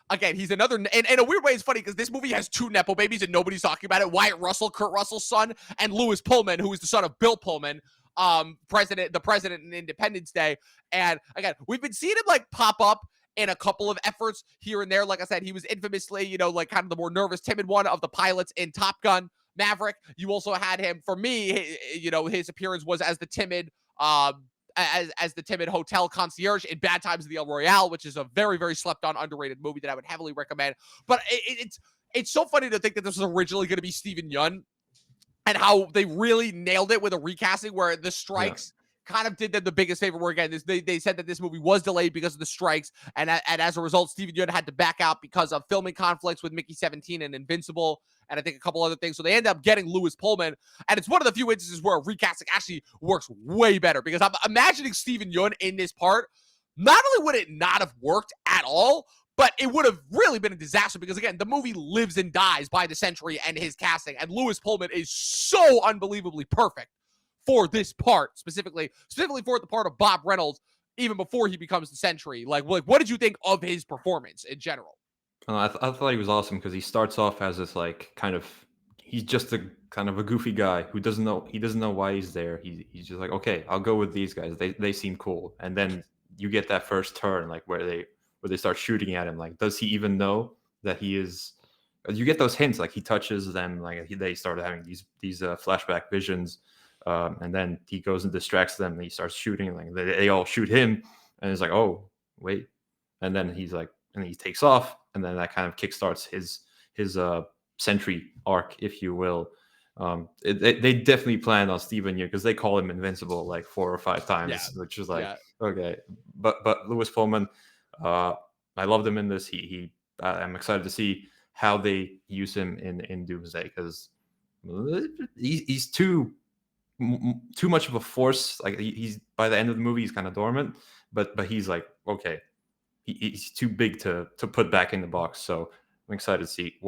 again, he's another, in a weird way, it's funny because this movie has two Nepo babies and nobody's talking about it. Wyatt Russell, Kurt Russell's son, and Lewis Pullman, who is the son of Bill Pullman, the president in Independence Day. And again, we've been seeing him like pop up in a couple of efforts here and there. Like I said, he was infamously, like kind of the more nervous, timid one of the pilots in Top Gun Maverick. You also had him, for me, his appearance was as the timid, as the timid hotel concierge in Bad Times of the El Royale, which is a very, very slept on, underrated movie that I would heavily recommend. But it's so funny to think that this was originally going to be Steven Yeun, and how they really nailed it with a recasting where the strikes kind of did them the biggest favor. Where, again, they said that this movie was delayed because of the strikes, and as a result, Steven Yeun had to back out because of filming conflicts with Mickey 17 and Invincible, and I think a couple other things. So they end up getting Lewis Pullman, and it's one of the few instances where a recasting actually works way better, because I'm imagining Steven Yeun in this part. Not only would it not have worked at all, but it would have really been a disaster, because, again, the movie lives and dies by the Sentry and his casting, and Lewis Pullman is so unbelievably perfect for this part, specifically for the part of Bob Reynolds, even before he becomes the Sentry. Like what did you think of his performance in general? I thought he was awesome because he starts off as this he's just a kind of a goofy guy who doesn't know why he's there. He's just like, okay, I'll go with these guys. They seem cool. And then you get that first turn, like where they start shooting at him. Like, does he even know that he is? You get those hints, like he touches them, like they started having these flashback visions. And then he goes and distracts them, and he starts shooting. Like they all shoot him, and it's like, oh wait, and then he's like, and he takes off, and then that kind of kickstarts his Sentry arc, if you will. They definitely planned on Steven Yeun, because they call him Invincible like 4 or 5 times, which is like okay. But Lewis Pullman, I loved him in this. I'm excited to see how they use him in Doomsday, because he's too much of a force. Like he's by the end of the movie, he's kind of dormant, but he's like, okay, he's too big to put back in the box. So I'm excited to see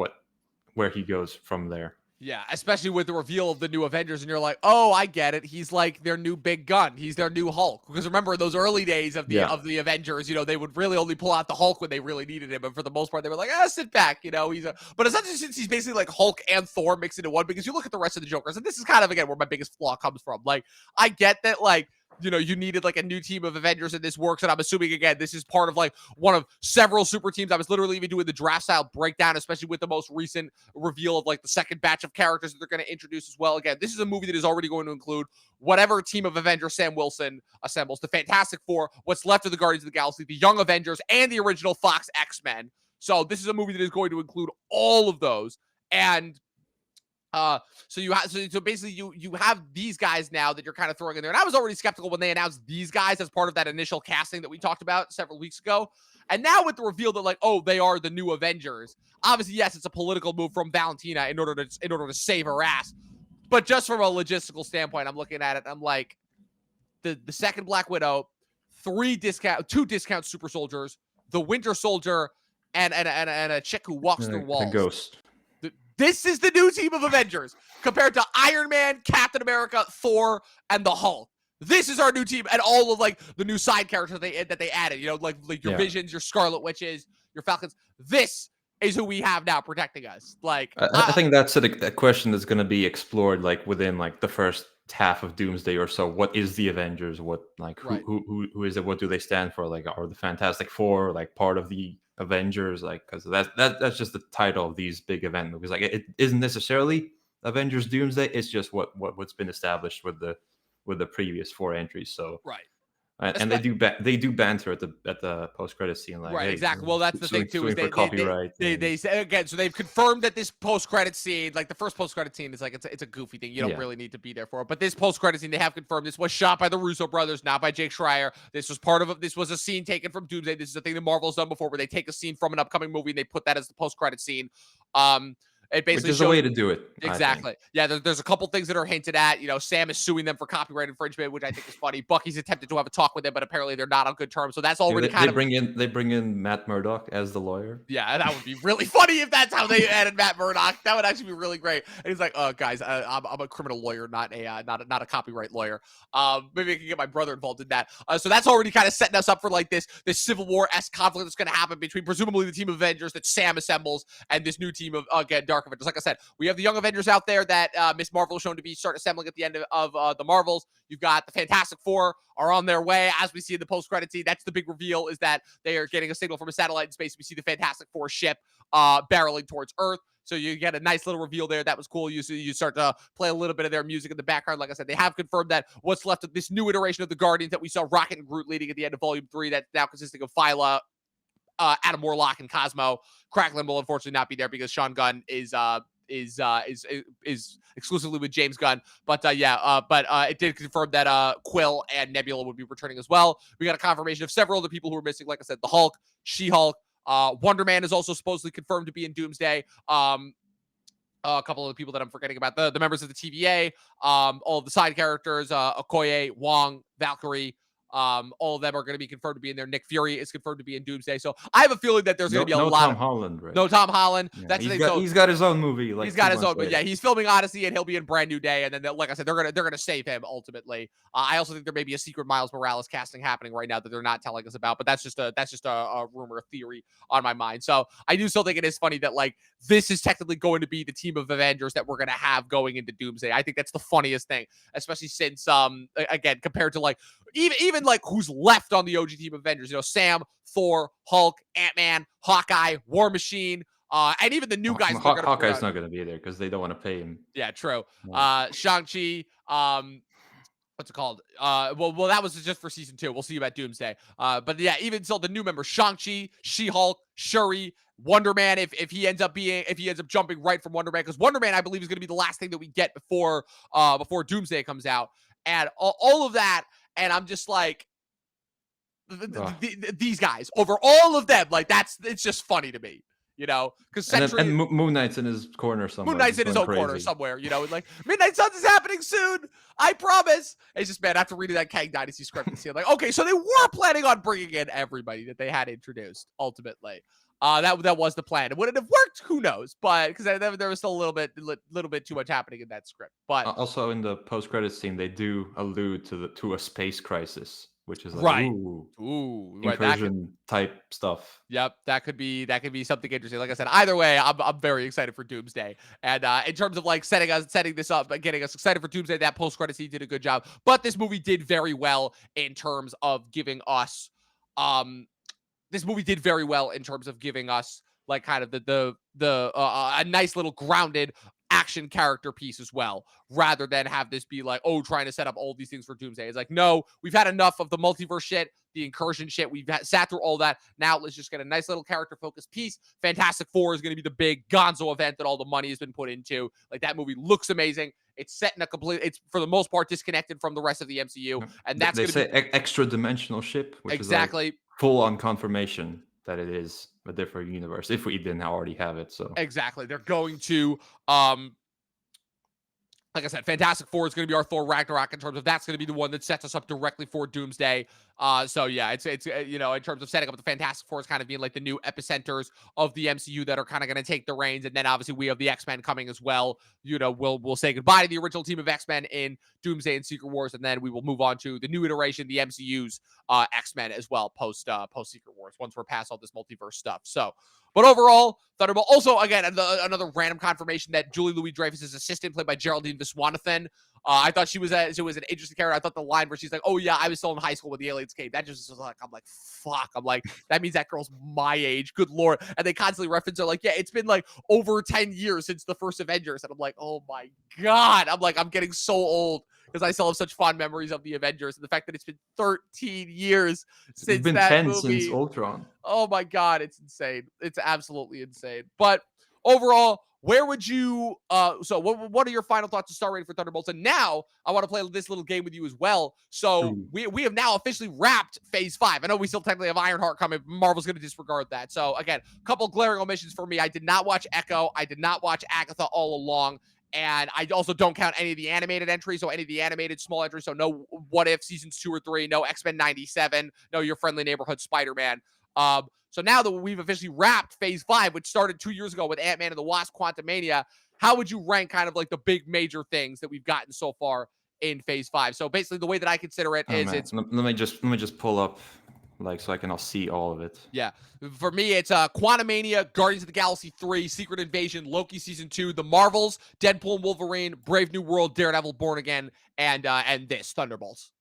where he goes from there. Yeah, especially with the reveal of the new Avengers, and you're like, oh, I get it. He's like their new big gun. He's their new Hulk. Because remember, in those early days of the Avengers, they would really only pull out the Hulk when they really needed him. And for the most part, they were like, sit back. But essentially, since he's basically like Hulk and Thor mixed into one, because you look at the rest of the Jokers, and this is kind of, again, where my biggest flaw comes from. Like, I get that, like, you needed like a new team of Avengers, and this works. And I'm assuming, again, this is part of like one of several super teams. I was literally even doing the draft style breakdown, especially with the most recent reveal of like the second batch of characters that they're going to introduce as well. Again, this is a movie that is already going to include whatever team of Avengers Sam Wilson assembles, the Fantastic Four, what's left of the Guardians of the Galaxy, the Young Avengers, and the original Fox X-Men. So this is a movie that is going to include all of those. And so basically you have these guys now that you're kind of throwing in there. And I was already skeptical when they announced these guys as part of that initial casting that we talked about several weeks ago. And now with the reveal that, like, oh, they are the new Avengers. Obviously, yes, it's a political move from Valentina in order to save her ass. But just from a logistical standpoint, I'm looking at it. I'm like, the second Black Widow, 2 discount super soldiers, the Winter Soldier, and a chick who walks through walls. A ghost. This is the new team of Avengers compared to Iron Man, Captain America, Thor, and the Hulk. this is our new team, and all of like the new side characters that they added, you know, like your Yeah. Visions, your Scarlet Witches, your Falcons. This is who we have now protecting us. Like, I think that's a question that's going to be explored like within like the first half of Doomsday or so. What is the Avengers? What like right. who is it? What do they stand for? Like, are the Fantastic Four like part of the Avengers? Like, because that's just the title of these big event movies. Like, it isn't necessarily Avengers Doomsday. It's just what's been established with the previous four entries. So Right. and they do banter at the post credit scene, like, Right, hey, exactly. Well, that's the thing too, is suing for copyright. they say again. So they've confirmed that this post credit scene, like the first post credit scene, is like it's a goofy thing. You don't Yeah. really need to be there for it. But this post credit scene, they have confirmed this was shot by the Russo brothers, not by Jake Schreier. This was this was a scene taken from Doomsday. This is a thing that Marvel's done before, where they take a scene from an upcoming movie and they put that as the post credit scene. It basically Which is shows a way to do it. exactly. Yeah, there's a couple things that are hinted at. You know, Sam is suing them for copyright infringement, which I think is funny. Bucky's attempted to have a talk with them, but apparently they're not on good terms. So that's already They bring in Matt Murdock as the lawyer. yeah, that would be really funny if that's how they added Matt Murdock. That would actually be really great. And he's like, guys, I'm a criminal lawyer, not a copyright lawyer. Maybe I can get my brother involved in that. So that's already kind of setting us up for like this Civil War-esque conflict that's going to happen between presumably the team of Avengers that Sam assembles and this new team of, again, Dark Avengers. Like I said, we have the Young Avengers out there that Miss Marvel is shown to be start assembling at the end of the Marvels. You've got the Fantastic Four are on their way, as we see in the post-credit scene. That's the big reveal, is that they are getting a signal from a satellite in space. We see the Fantastic Four ship barreling towards Earth. So you get a nice little reveal there. That was cool. You start to play a little bit of their music in the background. Like I said, they have confirmed that what's left of this new iteration of the Guardians that we saw Rocket and Groot leading at the end of Volume 3, that's now consisting of Phyla, Adam Warlock, and Cosmo. Cracklin will unfortunately not be there because Sean Gunn is exclusively with James Gunn. But it did confirm that Quill and Nebula would be returning as well. We got a confirmation of several other people who are missing. Like I said, the Hulk, She-Hulk, Wonder Man is also supposedly confirmed to be in Doomsday. A couple of the people that I'm forgetting about, the members of the TVA, all of the side characters, Okoye, Wong, Valkyrie. All of them are going to be confirmed to be in there. Nick Fury is confirmed to be in Doomsday. So I have a feeling that there's going to be a lot Tom of Holland, right? no Tom Holland. Yeah, That's the thing. He's got his own movie. Like, he's got his own, but yeah, he's filming Odyssey and he'll be in Brand New Day. And then, like I said, they're gonna save him ultimately. I also think there may be a secret Miles Morales casting happening right now that they're not telling us about, but that's just a rumor, a theory on my mind. So I do still think it is funny that like this is technically going to be the team of Avengers that we're gonna have going into Doomsday. I think that's the funniest thing, especially since again compared to like even like who's left on the OG team of Avengers. You know, Sam, Thor, Hulk, Ant-Man, Hawkeye, War Machine. And even the new guys. Hawkeye's not going to be there because they don't want to pay him. Yeah, true. No. Shang-Chi. What's it called? Well, that was just for season 2. We'll see you at Doomsday. But yeah, even still, the new members: Shang-Chi, She-Hulk, Shuri, Wonder Man. If he ends up jumping right from Wonder Man, because Wonder Man, I believe, is going to be the last thing that we get before Doomsday comes out, and all of that. And I'm just like, these guys over all of them, like it's just funny to me. You know, because Moon Knight's in his corner somewhere. Moon Knight's in his own corner somewhere. You know, like Midnight Suns is happening soon. I promise. It's just, man, after reading that Kang Dynasty script, and seeing like, okay, so they were planning on bringing in everybody that they had introduced. Ultimately, that was the plan. Would it have worked? Who knows? But because there was still a little bit too much happening in that script. But also in the post-credits scene, they do allude to a space crisis, which is like, right. incursion type stuff. Yep, that could be something interesting. Like I said, either way, I'm very excited for Doomsday. And in terms of like setting this up, getting us excited for Doomsday, that post-credit scene did a good job. But this movie did very well in terms of giving us like kind of a nice little grounded action character piece as well, rather than have this be like, trying to set up all these things for Doomsday. It's like, no, we've had enough of the multiverse shit, the incursion shit. We've sat through all that. Now let's just get a nice little character focused piece. Fantastic Four is going to be the big gonzo event that all the money has been put into. Like, that movie looks amazing. It's set in it's for the most part disconnected from the rest of the MCU, and that's they say extra dimensional ship, which exactly is like full on confirmation that it is a different universe if we didn't already have it. So exactly, they're going to like I said, Fantastic Four is going to be our Thor Ragnarok in terms of that's going to be the one that sets us up directly for Doomsday. So yeah, it's in terms of setting up the Fantastic Four as kind of being like the new epicenters of the MCU that are kind of going to take the reins, and then obviously we have the X-Men coming as well. We'll say goodbye to the original team of X-Men in Doomsday and Secret Wars, and then we will move on to the new iteration, the MCU's X-Men as well post Secret Wars once we're past all this multiverse stuff. So. But overall, Thunderbolt. Also, again, another random confirmation that Julie Louis-Dreyfus' assistant, played by Geraldine Viswanathan. I thought she was an interesting character. I thought the line where she's like, "Oh yeah, I was still in high school when the aliens came." That just was like, I'm like, fuck. I'm like, that means that girl's my age. Good lord. And they constantly reference her like, yeah, it's been like over 10 years since the first Avengers, and I'm like, oh my god. I'm like, I'm getting so old because I still have such fond memories of the Avengers, and the fact that it's been 13 years since It's been that 10 movie. since Ultron. Oh my god, it's insane. It's absolutely insane. But overall, where would you so what are your final thoughts to star rating for Thunderbolts? And now I want to play this little game with you as well. So Ooh. we have now officially wrapped phase 5. I know we still technically have Ironheart coming. Marvel's going to disregard that. So again, a couple glaring omissions for me. I did not watch Echo. I did not watch Agatha all along. And I also don't count any of the animated entries, so any of the animated small entries. So no What If seasons 2 or 3, no X-Men 97, no Your Friendly Neighborhood Spider-Man. So now that we've officially wrapped phase 5, which started 2 years ago with Ant-Man and the Wasp: Quantumania, how would you rank kind of like the big major things that we've gotten so far in phase 5? So basically the way that I consider it is it's let me just pull up so I can all see all of it. Yeah. For me, it's Quantumania, Guardians of the Galaxy 3, Secret Invasion, Loki Season 2, The Marvels, Deadpool and Wolverine, Brave New World, Daredevil, Born Again, and this, Thunderbolts.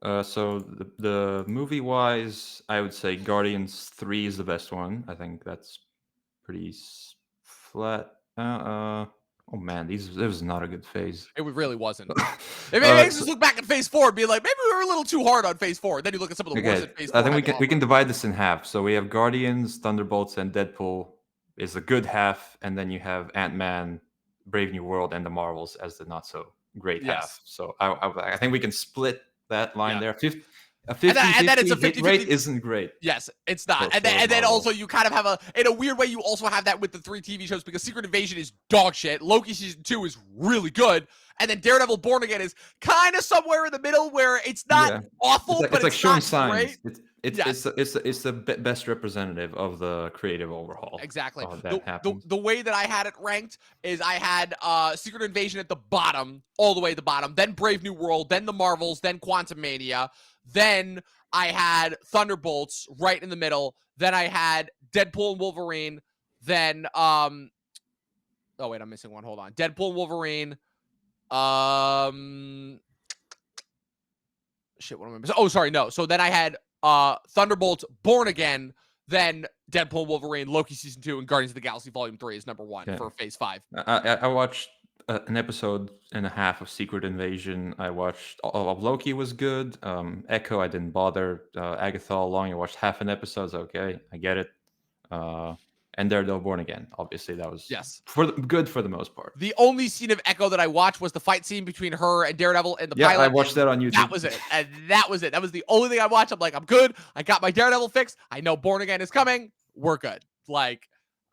So the movie-wise, I would say Guardians 3 is the best one. I think that's pretty flat. Oh man, this was not a good phase. It really wasn't. It makes us look back at phase 4 and be like, maybe we were a little too hard on phase 4. Then you look at some of the worst in phase 4. I think we can divide this in half. So we have Guardians, Thunderbolts, and Deadpool is a good half, and then you have Ant-Man, Brave New World, and the Marvels as the not so great half. So I think we can split that line there. A 50 and then it's a 50 rate isn't great. Yes, it's not. And then also you kind of have in a weird way, you also have that with the 3 TV shows, because Secret Invasion is dog shit. Loki Season 2 is really good. And then Daredevil Born Again is kind of somewhere in the middle where it's not awful, but it's showing not signs. Great. It's the best representative of the creative overhaul. Exactly. The way that I had it ranked is I had Secret Invasion at the bottom, all the way at the bottom, then Brave New World, then the Marvels, then Quantumania, then I had Thunderbolts right in the middle, then I had Deadpool and Wolverine, then oh wait, I'm missing one. Hold on. Deadpool and Wolverine. Shit, what am I missing? Oh, sorry, no. So then I had Thunderbolts, Born Again, then Deadpool, Wolverine, Loki Season 2, and Guardians of the Galaxy Volume 3 is number 1 for phase 5. I watched an episode and a half of Secret Invasion. I watched of Loki was good. Echo, I didn't bother. Agatha all along, I watched half an episode. Okay, I get it. And Daredevil Born Again. Obviously, that was good for the most part. The only scene of Echo that I watched was the fight scene between her and Daredevil in the pilot. I watched that on YouTube. That was it. And that was it. That was the only thing I watched. I'm like, I'm good. I got my Daredevil fix. I know Born Again is coming. We're good.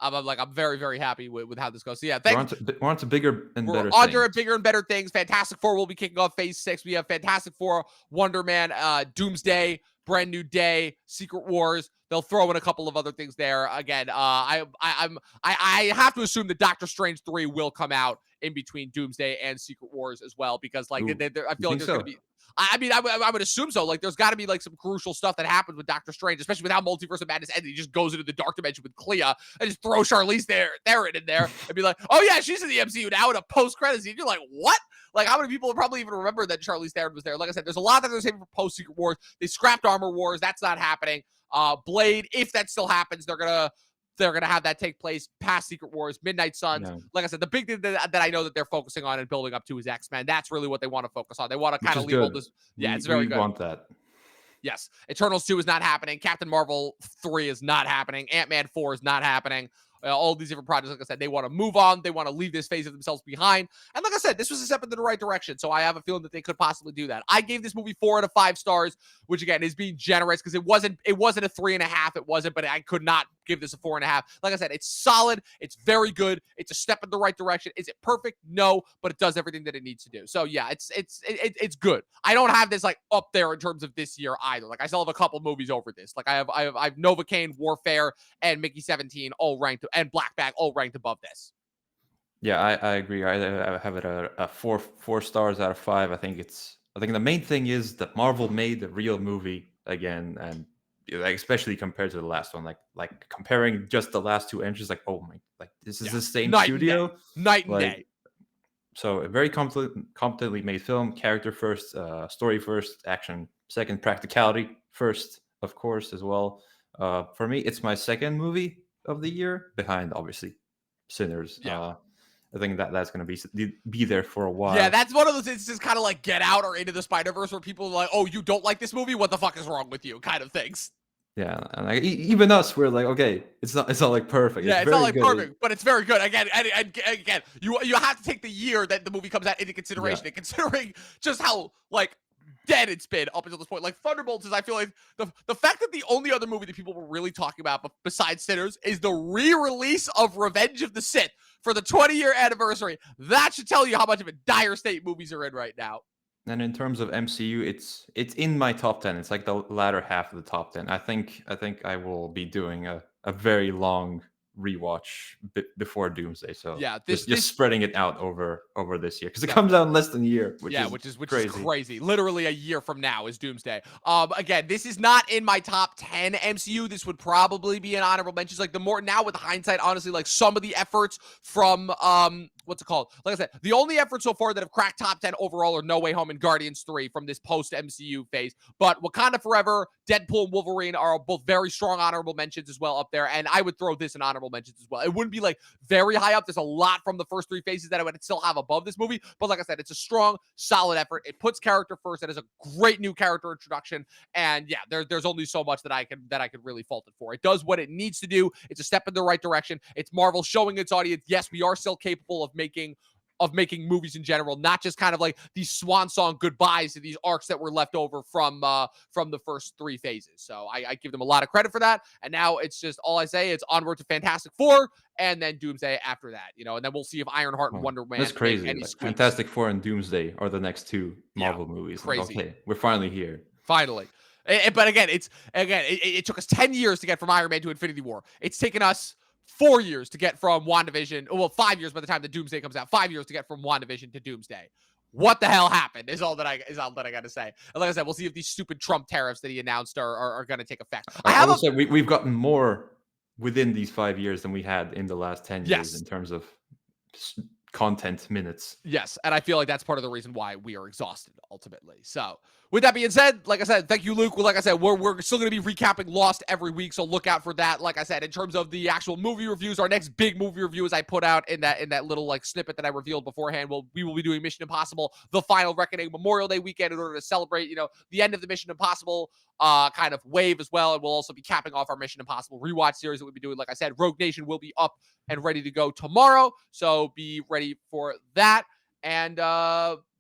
I'm very, very happy with how this goes. So yeah, thanks. We're on to bigger and better things. We're on to bigger and better things. Fantastic Four will be kicking off phase 6. We have Fantastic Four, Wonder Man, Doomsday, Brand New Day, Secret Wars. They'll throw in a couple of other things there. Again, I have to assume that Doctor Strange 3 will come out in between Doomsday and Secret Wars as well, because I feel like there's going to be. I mean, I would assume so. Like, there's got to be like some crucial stuff that happens with Doctor Strange, especially with how Multiverse of Madness ended. He just goes into the dark dimension with Clea and just throw Charlize Theron in there and be like, "Oh yeah, she's in the MCU now." In a post-credits scene, you're like, "What?" Like, how many people will probably even remember that Charlize Theron was there? Like I said, there's a lot that they're saving for post-Secret Wars. They scrapped Armor Wars. That's not happening. Blade, if that still happens, they're gonna have that take place past Secret Wars, Midnight Suns. Yeah. Like I said, the big thing that I know that they're focusing on and building up to is X-Men. That's really what they want to focus on. They want to kind of leave all this. Yeah, it's very good. We want that. Yes. Eternals 2 is not happening. Captain Marvel 3 is not happening. Ant-Man 4 is not happening. All these different projects, like I said, they want to move on. They want to leave this phase of themselves behind. And like I said, this was a step in the right direction. So I have a feeling that they could possibly do that. I gave this movie 4 out of 5 stars, which again is being generous, because it wasn't a 3.5. It wasn't, but I could not give this a 4.5. Like I said, it's solid. It's very good. It's a step in the right direction. Is it perfect? No, but it does everything that it needs to do. So yeah, it's good. I don't have this like up there in terms of this year either. Like I still have a couple movies over this. Like I have Novocaine, Warfare, and Mickey 17 all ranked, and Black Bag all ranked above this. Yeah, I agree. I have it a four stars out of 5. I think the main thing is that Marvel made a real movie again, and like, especially compared to the last one, like comparing just the last 2 entries, like oh my, like this is the same Night and day. studio, Night and like day. so a very competently made film, character first, story first, action second, practicality first, of course, as well. For me, it's my second movie of the year, behind obviously Sinners. Yeah. I think that's going to be there for a while. Yeah, that's one of those instances, kind of like Get Out or Into the Spider-Verse, where people are like, "Oh, you don't like this movie? What the fuck is wrong with you?" kind of things. Yeah, and like, even us, we're like, okay, it's not like perfect. Yeah, it's not like good. perfect, but it's very good. Again, again, you have to take the year that the movie comes out into consideration, and considering just how like dead it's been up until this point. Like Thunderbolts is, I feel like the fact that the only other movie that people were really talking about besides Sinners is the re-release of Revenge of the Sith for the 20-year anniversary. That should tell you how much of a dire state movies are in right now. And in terms of MCU, it's in my top 10. It's like the latter half of the top 10. I think I will be doing a very long rewatch before Doomsday. So yeah, just spreading it out over this year, because it comes out in less than a year, which is crazy. Literally a year from now is Doomsday. Again, this is not in my top 10 MCU. This would probably be an honorable mentions. Like the more now with hindsight, honestly, like some of the efforts from what's it called? Like I said, the only efforts so far that have cracked top 10 overall are No Way Home and Guardians 3 from this post MCU phase. But Wakanda Forever, Deadpool, and Wolverine are both very strong honorable mentions as well up there. And I would throw this in honorable mentions as well. It wouldn't be like very high up. There's a lot from the first 3 phases that I would still have above this movie. But like I said, it's a strong, solid effort. It puts character first. It is a great new character introduction. And yeah, there's only so much that I could really fault it for. It does what it needs to do. It's a step in the right direction. It's Marvel showing its audience, yes, we are still capable of making movies in general, not just kind of like these swan song goodbyes to these arcs that were left over from the first 3 phases. So I give them a lot of credit for that. And now it's just, all I say is onward to Fantastic Four and then Doomsday after that, and then we'll see if Ironheart and Wonder Man that's crazy. Any like, Fantastic Four and Doomsday are the next 2 Marvel movies. Crazy. Like, okay, we're finally here. Finally. But again, it took us 10 years to get from Iron Man to Infinity War. It's taken us 4 years to get from WandaVision. Well, 5 years by the time the Doomsday comes out. 5 years to get from WandaVision to Doomsday. What the hell happened is all that I got to say. And like I said, we'll see if these stupid Trump tariffs that he announced are going to take effect. I will say we've gotten more within these 5 years than we had in the last 10 years in terms of content minutes. Yes, and I feel like that's part of the reason why we are exhausted ultimately. So with that being said, like I said, thank you, Luke. Like I said, we're still going to be recapping Lost every week, so look out for that. Like I said, in terms of the actual movie reviews, our next big movie review, as I put out in that little like snippet that I revealed beforehand, we will be doing Mission Impossible: The Final Reckoning Memorial Day weekend in order to celebrate, the end of the Mission Impossible kind of wave as well. And we'll also be capping off our Mission Impossible rewatch series that we'll be doing. Like I said, Rogue Nation will be up and ready to go tomorrow, so be ready for that. And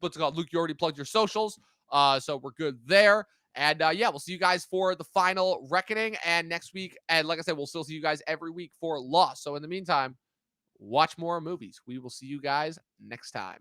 what's it called? Luke, you already plugged your socials, so we're good there. And yeah, we'll see you guys for The Final Reckoning and next week. And like I said, we'll still see you guys every week for Lost. So in the meantime, watch more movies. We will see you guys next time.